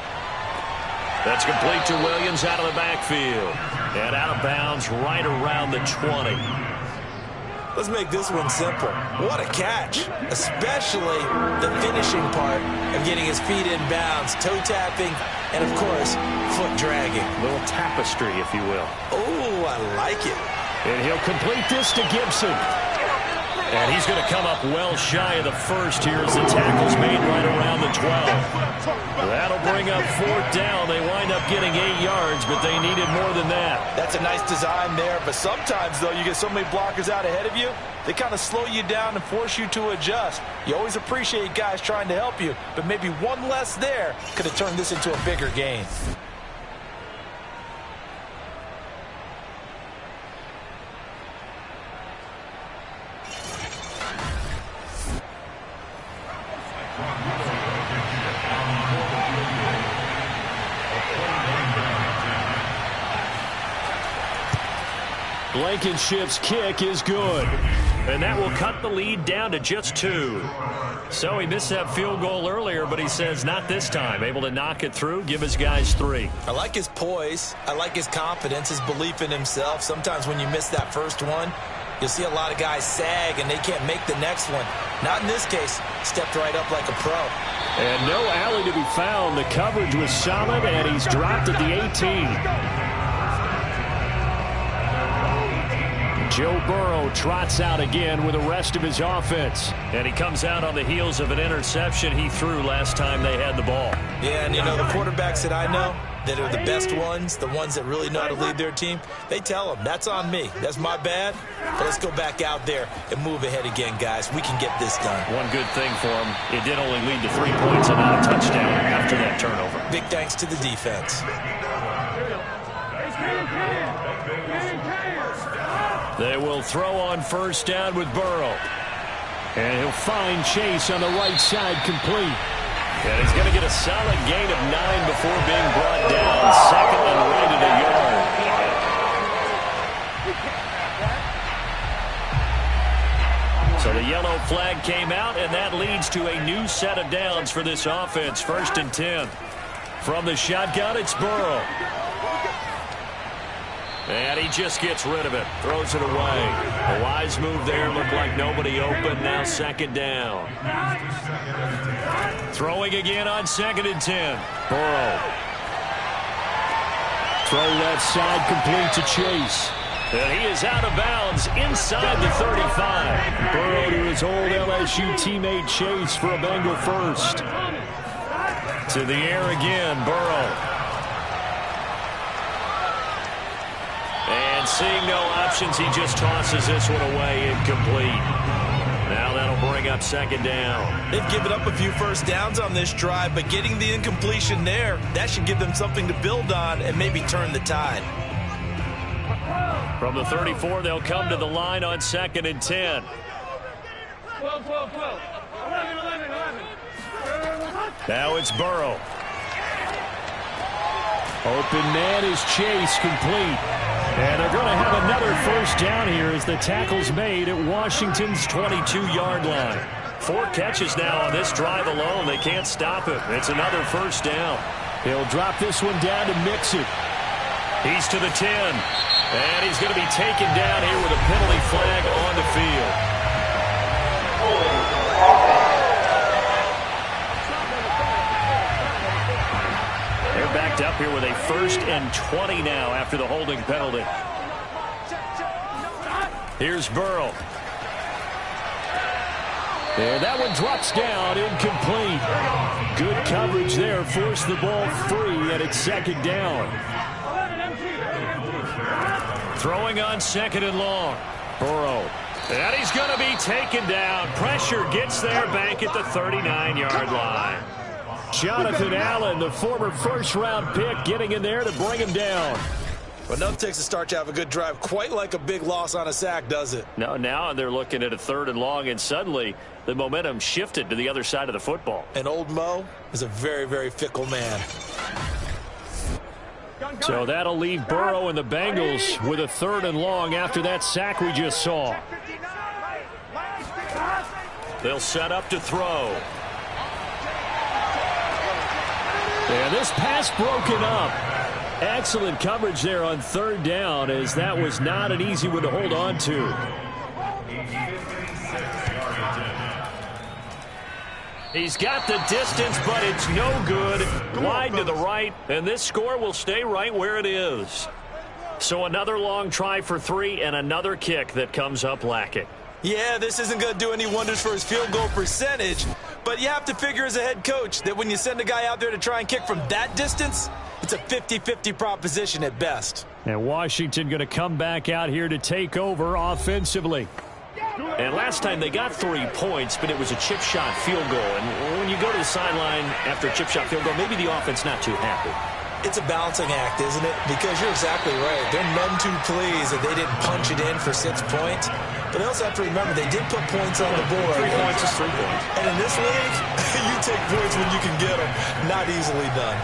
That's complete to Williams out of the backfield. And out of bounds right around the 20. Let's make this one simple. What a catch, especially the finishing part of getting his feet in bounds, toe tapping, and of course, foot dragging. A little tapestry, if you will. Oh, I like it. And he'll complete this to Gibson. And he's going to come up well shy of the first here as the tackle's made right around the 12. That'll bring up fourth down. They wind up getting 8 yards, but they needed more than that. That's a nice design there, but sometimes, though, you get so many blockers out ahead of you, they kind of slow you down and force you to adjust. You always appreciate guys trying to help you, but maybe one less there could have turned this into a bigger game. Blankenship's kick is good. And that will cut the lead down to just 2. So he missed that field goal earlier, but he says not this time. Able to knock it through, give his guys 3. I like his poise. I like his confidence, his belief in himself. Sometimes when you miss that first one, you'll see a lot of guys sag and they can't make the next one. Not in this case. Stepped right up like a pro. And no alley to be found. The coverage was solid, and he's dropped at the 18. Joe Burrow trots out again with the rest of his offense. And he comes out on the heels of an interception he threw last time they had the ball. Yeah, and you know, the quarterbacks that I know that are the best ones, the ones that really know how to lead their team, they tell them, that's on me. That's my bad. But let's go back out there and move ahead again, guys. We can get this done. One good thing for him, it did only lead to 3 points and not a touchdown after that turnover. Big thanks to the defense. They will throw on first down with Burrow. And he'll find Chase on the right side complete. And he's going to get a solid gain of 9 before being brought down. Second and right at a yard. So the yellow flag came out, and that leads to a new set of downs for this offense. 1st and 10. From the shotgun, it's Burrow. And he just gets rid of it. Throws it away. A wise move there. Looked like nobody open. Now 2nd down. Throwing again on 2nd and 10. Burrow. Throw left side complete to Chase. And he is out of bounds inside the 35. Burrow to his old LSU teammate Chase for a Bengal first. To the air again, Burrow. And seeing no options, he just tosses this one away incomplete. Now that'll bring up 2nd down. They've given up a few first downs on this drive, but getting the incompletion there, that should give them something to build on and maybe turn the tide. From the 34, they'll come to the line on 2nd and 10. 12, 12, 12. 11, 11, 11. Now it's Burrow. Open man is Chase, complete. And they're going to have another first down here as the tackle's made at Washington's 22-yard line. 4 catches now on this drive alone. They can't stop him. It's another first down. He'll drop this one down to mix it. He's to the 10. And he's going to be taken down here with a penalty flag on the field. They're backed up here with a 1st and 20 now after the holding penalty. Here's Burrow. And that one drops down, incomplete. Good coverage there, forced the ball free, and it's 2nd down. Throwing on 2nd and long. Burrow. And he's going to be taken down. Pressure gets there back at the 39-yard line. Jonathan Allen, the former first-round pick, getting in there to bring him down. Well, nothing takes a start to have a good drive quite like a big loss on a sack, does it? No, now they're looking at a 3rd and long, and suddenly the momentum shifted to the other side of the football. And old Mo is a very, very fickle man. So that'll leave Burrow and the Bengals with a 3rd and long after that sack we just saw. They'll set up to throw. And this pass broken up. Excellent coverage there on 3rd down, as that was not an easy one to hold on to. He's got the distance, but it's no good. Wide to the right, and this score will stay right where it is. So another long try for 3 and another kick that comes up lacking. Yeah, this isn't going to do any wonders for his field goal percentage, but you have to figure as a head coach that when you send a guy out there to try and kick from that distance, it's a 50-50 proposition at best. And Washington going to come back out here to take over offensively. And last time they got 3 points, but it was a chip shot field goal. And when you go to the sideline after a chip shot field goal, maybe the offense not too happy. It's a balancing act, isn't it? Because you're exactly right. They're none too pleased that they didn't punch it in for 6 points. But they also have to remember they did put points on the board. 3 points is 3 points. And in this league, you take points when you can get them. Not easily done.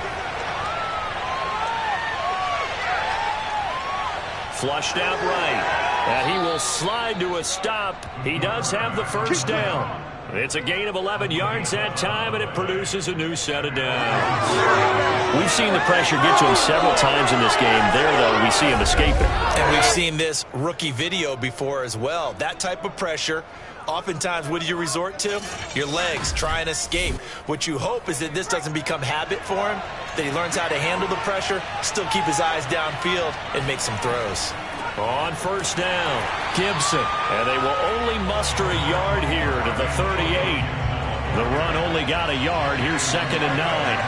Flushed out right. And he will slide to a stop. He does have the first down. It's a gain of 11 yards that time, and it produces a new set of downs. We've seen the pressure get to him several times in this game. There, though, we see him escaping. And we've seen this rookie video before as well. That type of pressure, oftentimes, what do you resort to? Your legs, try and escape. What you hope is that this doesn't become habit for him, that he learns how to handle the pressure, still keep his eyes downfield, and make some throws. On first down, Gibson. And they will only muster a yard here to the 38. The run only got a yard. Here's 2nd and 9.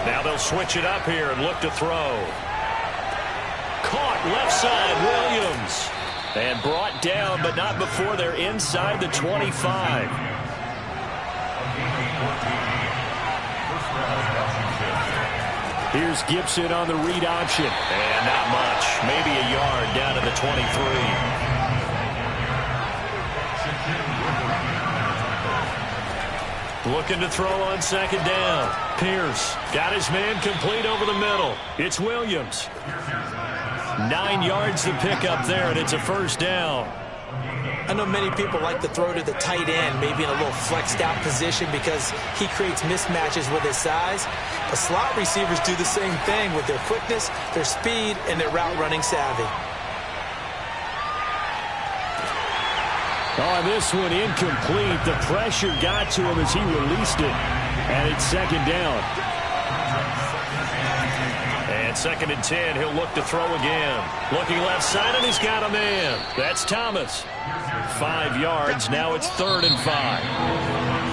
Now they'll switch it up here and look to throw. Caught left side, Williams. And brought down, but not before they're inside the 25. Here's Gibson on the read option. And not much. Maybe a yard down to the 23. Looking to throw on 2nd down. Pierce got his man complete over the middle. It's Williams. 9 yards to pick up there, and it's a first down. I know many people like to throw to the tight end, maybe in a little flexed out position because he creates mismatches with his size. But slot receivers do the same thing with their quickness, their speed, and their route running savvy. On this one, incomplete. The pressure got to him as he released it. And it's 2nd down. And 2nd and 10, he'll look to throw again. Looking left side, and he's got a man. That's Thomas. 5 yards. Now it's 3rd and 5.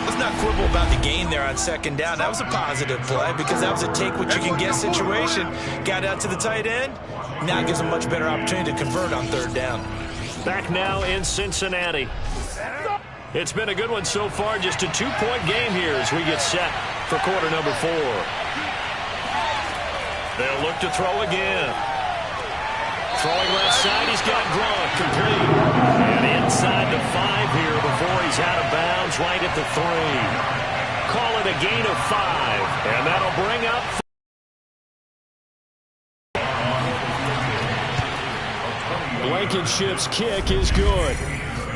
Let's not quibble about the gain there on 2nd down. That was a positive play because that was a take-what-you-can-get situation. Got out to the tight end. Now it gives him a much better opportunity to convert on 3rd down. Back now in Cincinnati. It's been a good one so far. Just a 2-point game here as we get set for quarter number 4. They'll look to throw again. Throwing left side, he's got Gronk complete. And inside the 5 here before he's out of bounds right at the 3. Call it a gain of 5. And that'll bring up... Blankenship's kick is good.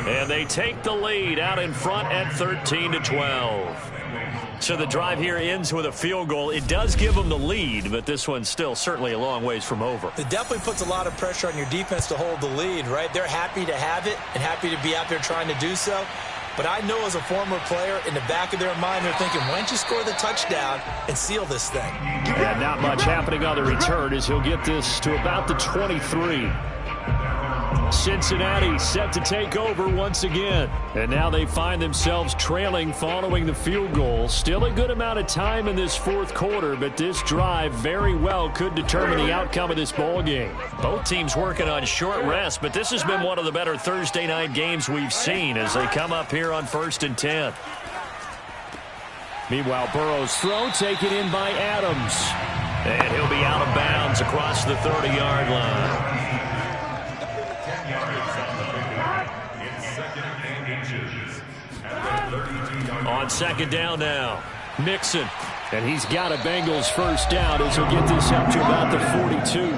And they take the lead out in front at 13-12. So the drive here ends with a field goal. It does give them the lead, but this one's still certainly a long ways from over. It definitely puts a lot of pressure on your defense to hold the lead, right? They're happy to have it and happy to be out there trying to do so. But I know as a former player, in the back of their mind, they're thinking, why don't you score the touchdown and seal this thing? And not much happening on the return as he'll get this to about the 23. Cincinnati set to take over once again. And now they find themselves trailing following the field goal. Still a good amount of time in this 4th quarter, but this drive very well could determine the outcome of this ball game. Both teams working on short rest, but this has been one of the better Thursday night games we've seen as they come up here on 1st and 10. Meanwhile, Burrow's throw taken in by Adams. And he'll be out of bounds across the 30-yard line. On second down now, Mixon. And he's got a Bengals first down as he'll get this up to about the 42.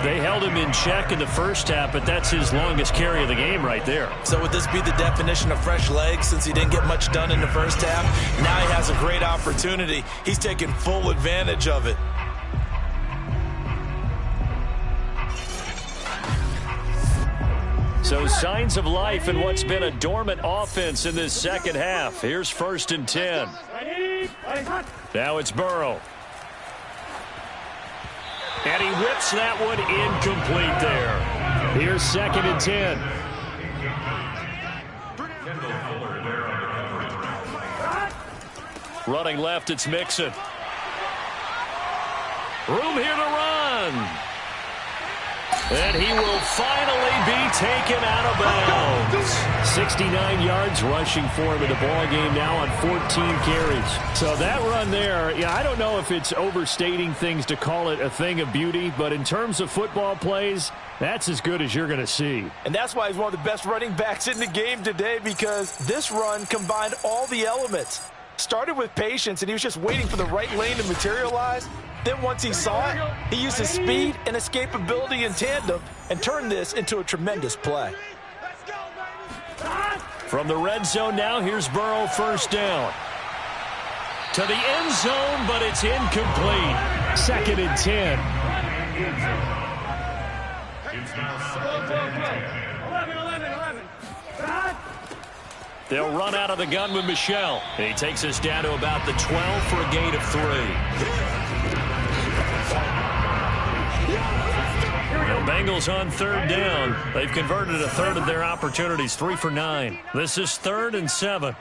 They held him in check in the first half, but that's his longest carry of the game right there. So would this be the definition of fresh legs since he didn't get much done in the first half? Now he has a great opportunity. He's taking full advantage of it. So signs of life in what's been a dormant offense in this second half. Here's 1st and 10. Now it's Burrow. And he whips that one incomplete there. Here's 2nd and 10. Running left, it's Mixon. Room here to run. And he will finally be taken out of bounds. 69 yards rushing for him in the ball game now on 14 carries. So that run there, I don't know if it's overstating things to call it a thing of beauty, but in terms of football plays, that's as good as you're going to see. And that's why he's one of the best running backs in the game today, because this run combined all the elements. Started with patience, and he was just waiting for the right lane to materialize. Then once he saw it, he used his speed and escapability in tandem and turned this into a tremendous play. From the red zone now, here's Burrow, first down. To the end zone, but it's incomplete. 2nd and 10. They'll run out of the gun with Michel. And he takes us down to about the 12 for a gain of 3. The Bengals on 3rd down. They've converted a third of their opportunities, 3 for 9. This is 3rd and 7.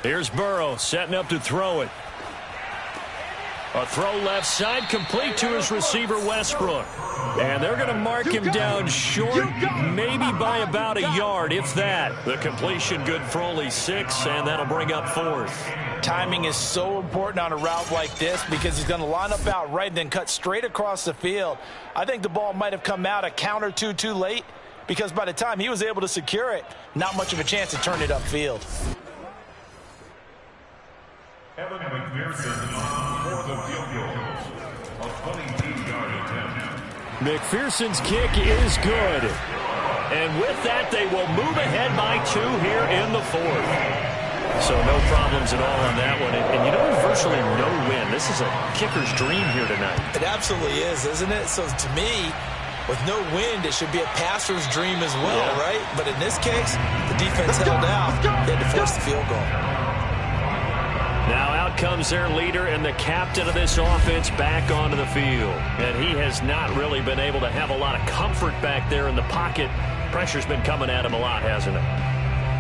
Here's Burrow setting up to throw it. A throw left side, complete to his receiver, Westbrook. And they're going to mark him down short, maybe by about a yard, if that. The completion good for only 6, and that'll bring up 4th. Timing is so important on a route like this because he's going to line up out right and then cut straight across the field. I think the ball might have come out a count or two too late because by the time he was able to secure it, not much of a chance to turn it upfield. McPherson's kick is good. And with that, they will move ahead by 2 here in the 4th. So no problems at all on that one. And you know, virtually no win. This is a kicker's dream here tonight. It absolutely is, isn't it? So to me, with no wind, it should be a passer's dream as well, right? But in this case, the defense held out. They had to force the field goal. Now out comes their leader and the captain of this offense back onto the field. And he has not really been able to have a lot of comfort back there in the pocket. Pressure's been coming at him a lot, hasn't it?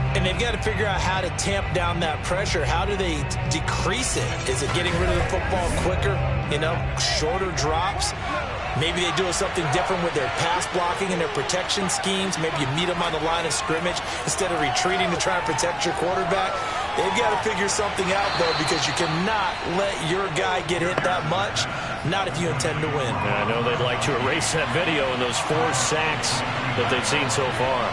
And they've got to figure out how to tamp down that pressure. How do they decrease it? Is it getting rid of the football quicker? Shorter drops? Maybe they do something different with their pass blocking and their protection schemes. Maybe you meet them on the line of scrimmage instead of retreating to try and protect your quarterback. They've got to figure something out, though, because you cannot let your guy get hit that much, not if you intend to win. I know they'd like to erase that video and those 4 sacks that they've seen so far.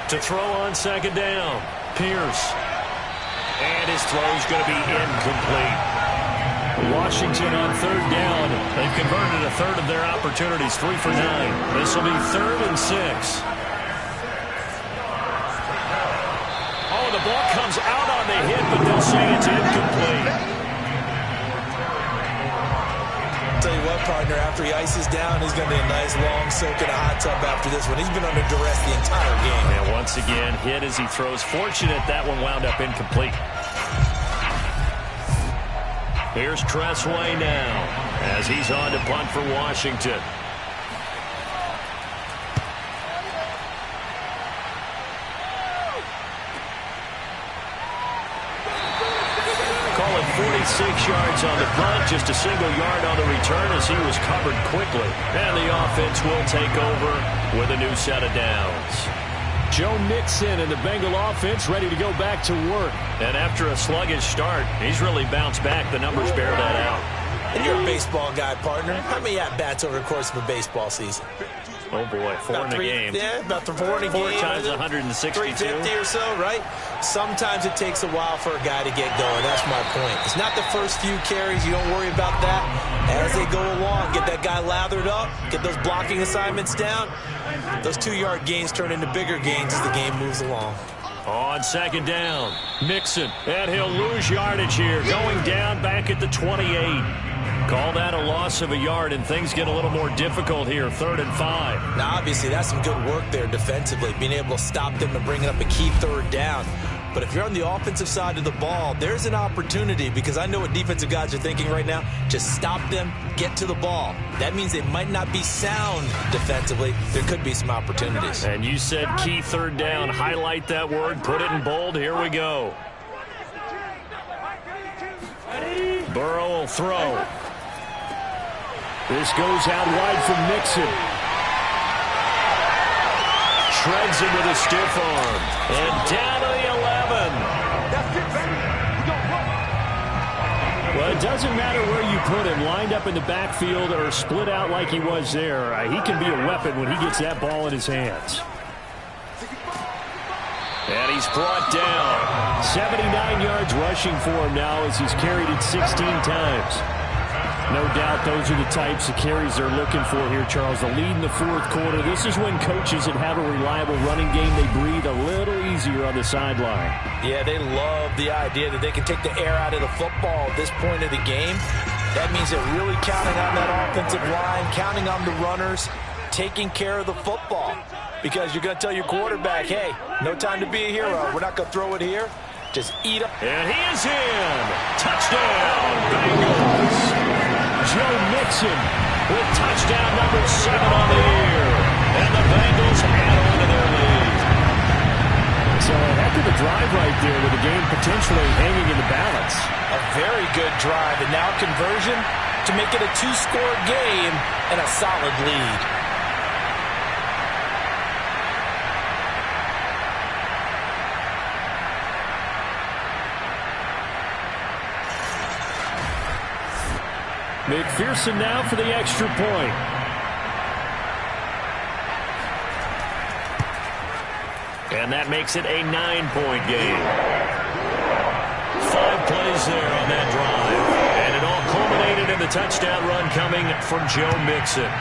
To throw on second down, Pierce. And his throw's going to be incomplete. Washington on 3rd down. They've converted a third of their opportunities, 3 for 9. This will be 3rd and 6. Oh, the ball comes out on the hit, but they'll say it's incomplete. Tell you what, partner, after he ices down, he's going to be a nice long soak in a hot tub after this one. He's been under duress the entire game. And once again, hit as he throws. Fortunate that one wound up incomplete. Here's Tressway now as he's on to punt for Washington. 46 yards on the punt, just a single yard on the return as he was covered quickly. And the offense will take over with a new set of downs. Joe Mixon and the Bengal offense ready to go back to work. And after a sluggish start, he's really bounced back. The numbers bear that out. And you're a baseball guy, partner. How many at-bats over the course of a baseball season? Oh, boy, four in a game. Yeah, about four in a game. Four times 162. 350 or so, right? Sometimes it takes a while for a guy to get going. That's my point. It's not the first few carries. You don't worry about that. As they go along, get that guy lathered up, get those blocking assignments down. Those 2-yard gains turn into bigger gains as the game moves along. On second down, Mixon, and he'll lose yardage here, going down back at the 28. Call that a loss of a yard, and things get a little more difficult here, 3rd and 5. Now, obviously, that's some good work there defensively, being able to stop them and bringing up a key 3rd down. But if you're on the offensive side of the ball, there's an opportunity, because I know what defensive guys are thinking right now. Just stop them, get to the ball. That means they might not be sound defensively. There could be some opportunities. And you said key 3rd down. Highlight that word, put it in bold. Here we go. Burrow will throw. This goes out wide from Mixon. Shreds him with a stiff arm. And down to the 11. Well, it doesn't matter where you put him, lined up in the backfield or split out like he was there. He can be a weapon when he gets that ball in his hands. And he's brought down. 79 yards rushing for him now as he's carried it 16 times. No doubt those are the types of carries they're looking for here, Charles. The lead in the 4th quarter. This is when coaches that have a reliable running game, they breathe a little easier on the sideline. Yeah, they love the idea that they can take the air out of the football at this point of the game. That means they're really counting on that offensive line, counting on the runners, taking care of the football. Because you're going to tell your quarterback, hey, no time to be a hero. We're not going to throw it here. Just eat up. And he is in. Touchdown, Bengals. Joe Mixon with touchdown number 7 on the year. And the Bengals add on to their lead. So a heck of a drive right there with the game potentially hanging in the balance. A very good drive, and now conversion to make it a 2-score game and a solid lead. McPherson now for the extra point. And that makes it a 9-point game. 5 plays there on that drive. And it all culminated in the touchdown run coming from Joe Mixon.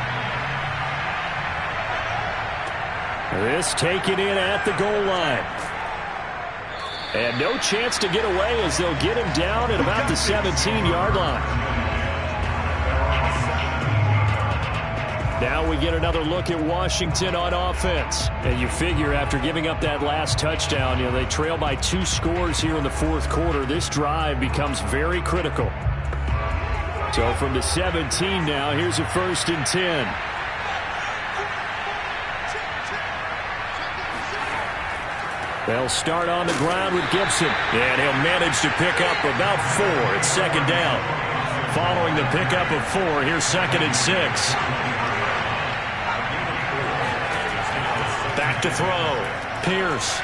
This taken in at the goal line. And no chance to get away as they'll get him down at about the 17-yard line. Now we get another look at Washington on offense. And you figure after giving up that last touchdown, they trail by 2 scores here in the 4th quarter. This drive becomes very critical. So from the 17 now, here's a 1st and 10. They'll start on the ground with Gibson. And he'll manage to pick up about 4. It's 2nd down. Following the pickup of 4, here's 2nd and 6. Back to throw. Pierce.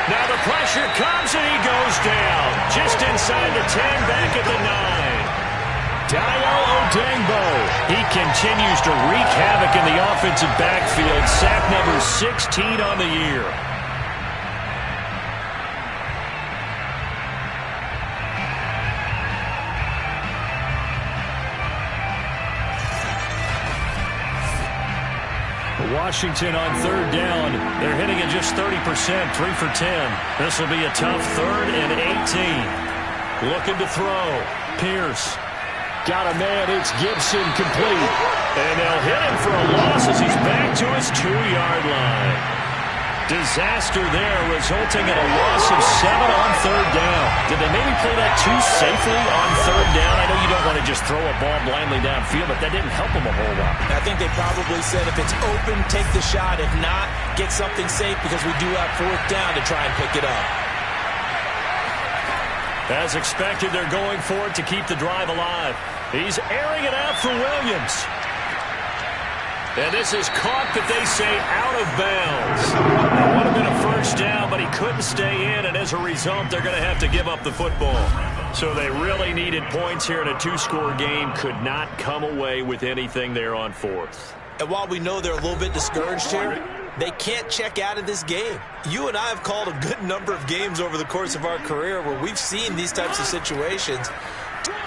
Now the pressure comes and he goes down. Just inside the 10, back at the 9. Dayo Odengbo. He continues to wreak havoc in the offensive backfield. Sack number 16 on the year. Washington on 3rd down. They're hitting it just 30%, 3 for 10. This will be a tough 3rd and 18. Looking to throw. Pierce. Got a man. It's Gibson complete. And they'll hit him for a loss as he's back to his 2-yard line. Disaster there, resulting in a loss of 7 on 3rd down. Did they maybe play that too safely on 3rd down? I know you don't want to just throw a ball blindly downfield, but that didn't help them a whole lot. I think they probably said if it's open, take the shot. If not, get something safe because we do have 4th down to try and pick it up. As expected, they're going for it to keep the drive alive. He's airing it out for Williams. And this is caught, but they say out of bounds. It would have been a first down, but he couldn't stay in, and as a result, they're going to have to give up the football. So they really needed points here in a two-score game. Could not come away with anything there on fourth. And while we know they're a little bit discouraged here, they can't check out of this game. You and I have called a good number of games over the course of our career where we've seen these types of situations.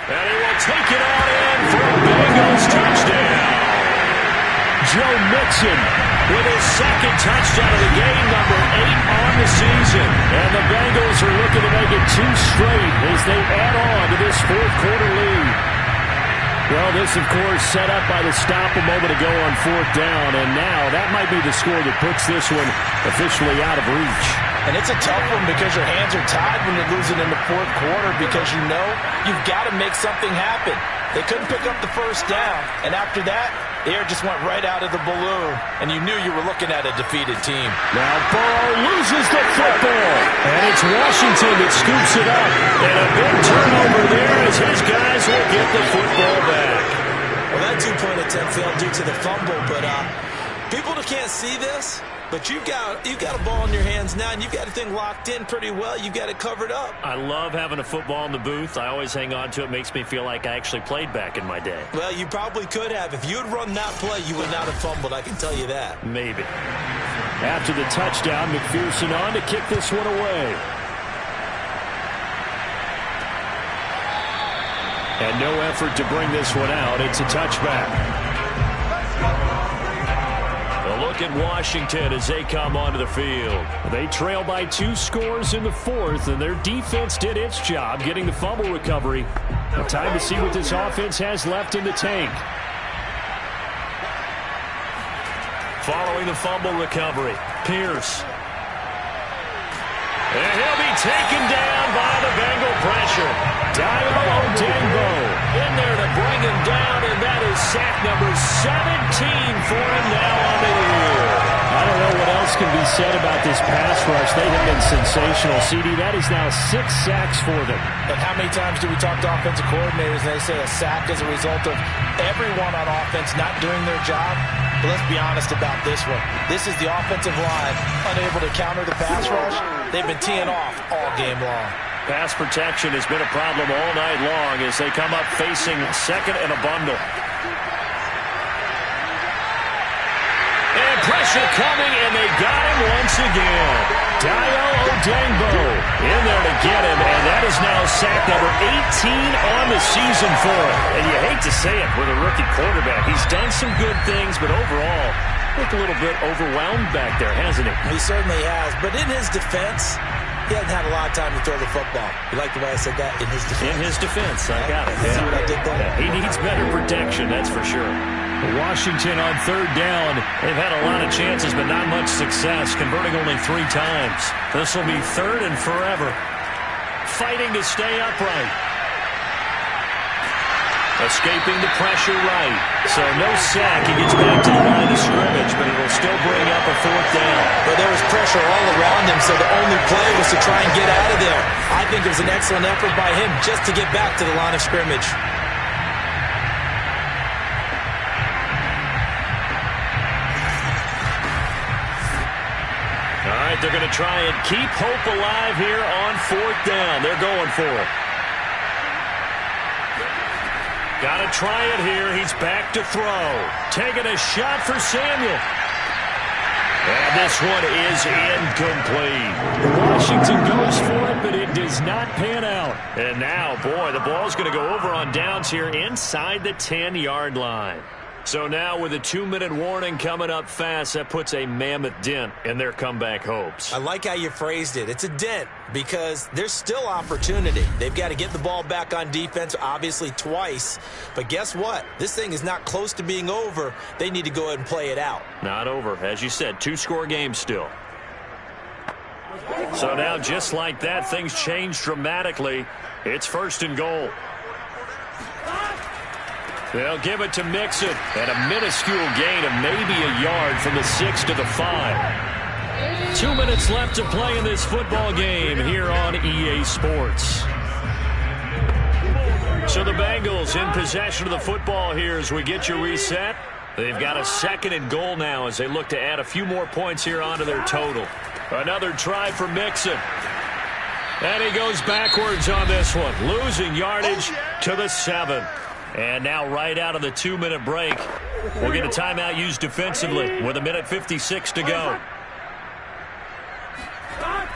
And he will take it out in for a Bengals touchdown. Joe Mixon with his second touchdown of the game, number 8 on the season. And the Bengals are looking to make it 2 straight as they add on to this fourth-quarter lead. Well, this, of course, set up by the stop a moment ago on fourth down, and now that might be the score that puts this one officially out of reach. And it's a tough one because your hands are tied when you're losing in the fourth quarter because you know you've got to make something happen. They couldn't pick up the first down, and after that, the air just went right out of the balloon, and you knew you were looking at a defeated team. Now Burrow loses the football, and it's Washington that scoops it up. And a big turnover there as his guys will get the football back. Well, that two-point attempt failed due to the fumble, but people that can't see this, but you've got a ball in your hands now, and you've got the thing locked in pretty well. You've got it covered up. I love having a football in the booth. I always hang on to it. It makes me feel like I actually played back in my day. Well, you probably could have. If you had run that play, you would not have fumbled. I can tell you that. Maybe. After the touchdown, McPherson on to kick this one away. And no effort to bring this one out. It's a touchback. A look at Washington as they come onto the field. They trail by 2 scores in the fourth, and their defense did its job getting the fumble recovery. Time to see what this offense has left in the tank. Following the fumble recovery, Pierce. And he'll be taken down by the Bengal pressure. Daylo in there to bring him down, and that is sack number 17 for him now on the year. I don't know what else can be said about this pass rush. They have been sensational. CD, that is now 6 sacks for them. But how many times do we talk to offensive coordinators and they say a sack is a result of everyone on offense not doing their job? But let's be honest about this one. This is the offensive line unable to counter the pass rush. They've been teeing off all game long. Pass protection has been a problem all night long as they come up facing second and a bundle. And pressure coming, and they got him once again. Daylo in there to get him, and that is now sack number 18 on the season for him. And you hate to say it with a rookie quarterback. He's done some good things, but overall, looked a little bit overwhelmed back there, hasn't he? He certainly has, but in his defense, he hasn't had a lot of time to throw the football. You like the way I said that? In his defense. In his defense, I got it. See what I did there? Yeah, he needs better protection, that's for sure. Washington on third down. They've had a lot of chances, but not much success, converting only 3 times. This will be third and forever. Fighting to stay upright. Escaping the pressure right. So no sack. He gets back to the line of scrimmage, but he will still bring up a fourth down. But there was pressure all around him, so the only play was to try and get out of there. I think it was an excellent effort by him just to get back to the line of scrimmage. All right, they're going to try and keep hope alive here on fourth down. They're going for it. Got to try it here. He's back to throw. Taking a shot for Samuel. And this one is incomplete. Washington goes for it, but it does not pan out. And now, boy, the ball's going to go over on downs here inside the 10-yard line. So now with a 2-minute warning coming up fast, that puts a mammoth dent in their comeback hopes. I like how you phrased it. It's a dent because there's still opportunity. They've got to get the ball back on defense, obviously twice. But guess what? This thing is not close to being over. They need to go ahead and play it out. Not over. As you said, 2-score game still. So now just like that, things change dramatically. It's first and goal. They'll give it to Mixon, and a minuscule gain of maybe a yard from the 6 to the 5. 2 minutes left to play in this football game here on EA Sports. So the Bengals in possession of the football here as we get you reset. They've got a 2nd and goal now as they look to add a few more points here onto their total. Another try for Mixon. And he goes backwards on this one, losing yardage to the 7. And now right out of the 2-minute break, we'll get a timeout used defensively with 1:56 to go.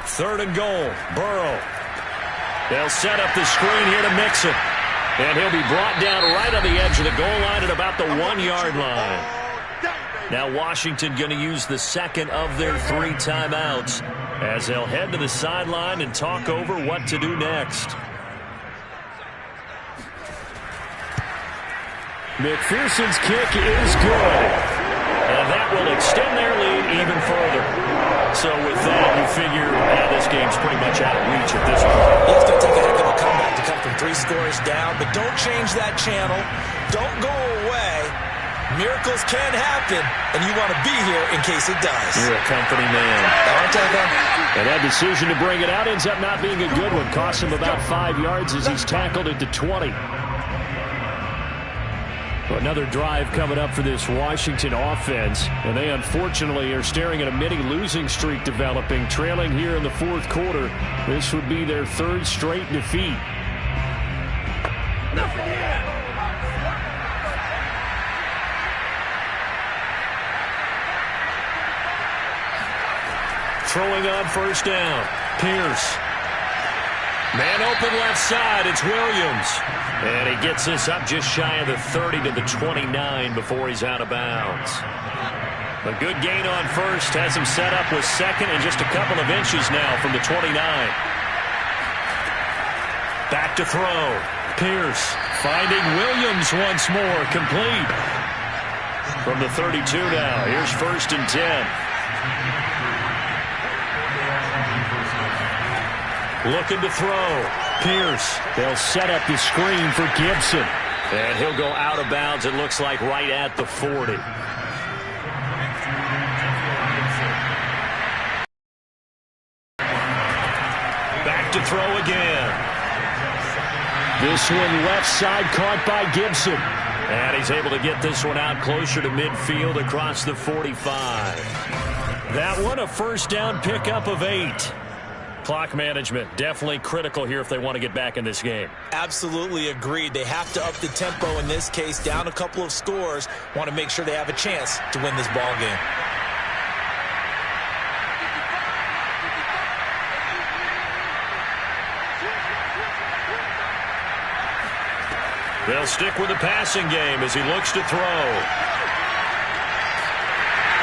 3rd and goal, Burrow. They'll set up the screen here to Mixon. And he'll be brought down right on the edge of the goal line at about the 1-yard line. Now Washington going to use the 2nd of their 3 timeouts as they'll head to the sideline and talk over what to do next. McPherson's kick is good. And that will extend their lead even further. So with that, you figure this game's pretty much out of reach at this point. It's going to take a heck of a comeback to come from 3 scores down, but don't change that channel. Don't go away. Miracles can happen, and you want to be here in case it does. You're a company man. Aren't I, though? And that decision to bring it out ends up not being a good one. Cost him about 5 yards as he's tackled at the 20. Another drive coming up for this Washington offense, and they unfortunately are staring at a mini-losing streak developing, trailing here in the 4th quarter. This would be their 3rd straight defeat. Throwing on 1st down, Pierce. Man open left side, it's Williams. And he gets this up just shy of the 30 to the 29 before he's out of bounds. A good gain on 1st, has him set up with 2nd and just a couple of inches now from the 29. Back to throw. Pierce finding Williams once more, complete. From the 32 now, here's 1st and 10. Looking to throw. Pierce. They'll set up the screen for Gibson. And he'll go out of bounds, it looks like, right at the 40. Back to throw again. This one left side caught by Gibson. And he's able to get this one out closer to midfield across the 45. That one a 1st down pickup of 8. Clock management definitely critical here if they want to get back in this game. Absolutely agreed. They have to up the tempo in this case, down a couple of scores. Want to make sure they have a chance to win this ball game. They'll stick with the passing game as he looks to throw.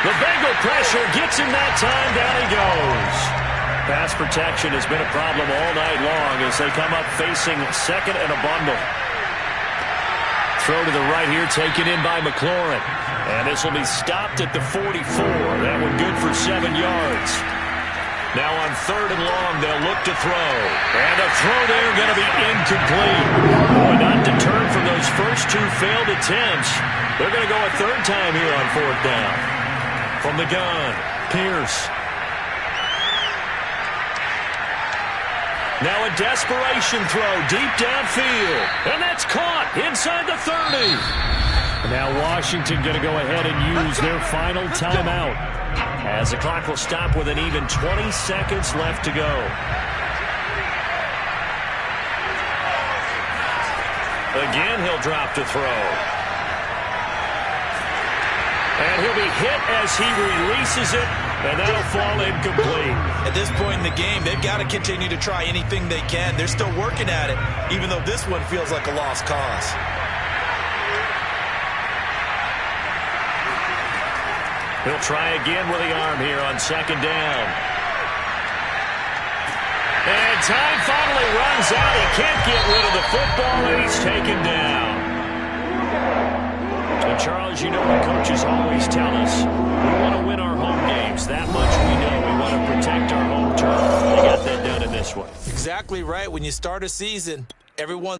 The Bengal pressure gets him that time. Down he goes. Pass protection has been a problem all night long as they come up facing 2nd and a bundle. Throw to the right here, taken in by McLaurin. And this will be stopped at the 44. That one good for 7 yards. Now on 3rd and long, they'll look to throw. And the throw there going to be incomplete. Boy, not deterred from those first 2 failed attempts. They're going to go a 3rd time here on 4th down. From the gun, Pierce. Now a desperation throw deep downfield. And that's caught inside the 30. Now Washington going to go ahead and use their final timeout as the clock will stop with an even 20 seconds left to go. Again, he'll drop to throw. And he'll be hit as he releases it, and that'll fall incomplete. At this point in the game, they've got to continue to try anything they can. They're still working at it, even though this one feels like a lost cause. He'll try again with the arm here on 2nd down. And time finally runs out. He can't get rid of the football, and he's taken down. And Charles, you know what coaches always tell us. We want to win our home games. That much we know. We want to protect our home turf. They got that done in this one. Exactly right. When you start a season, everyone...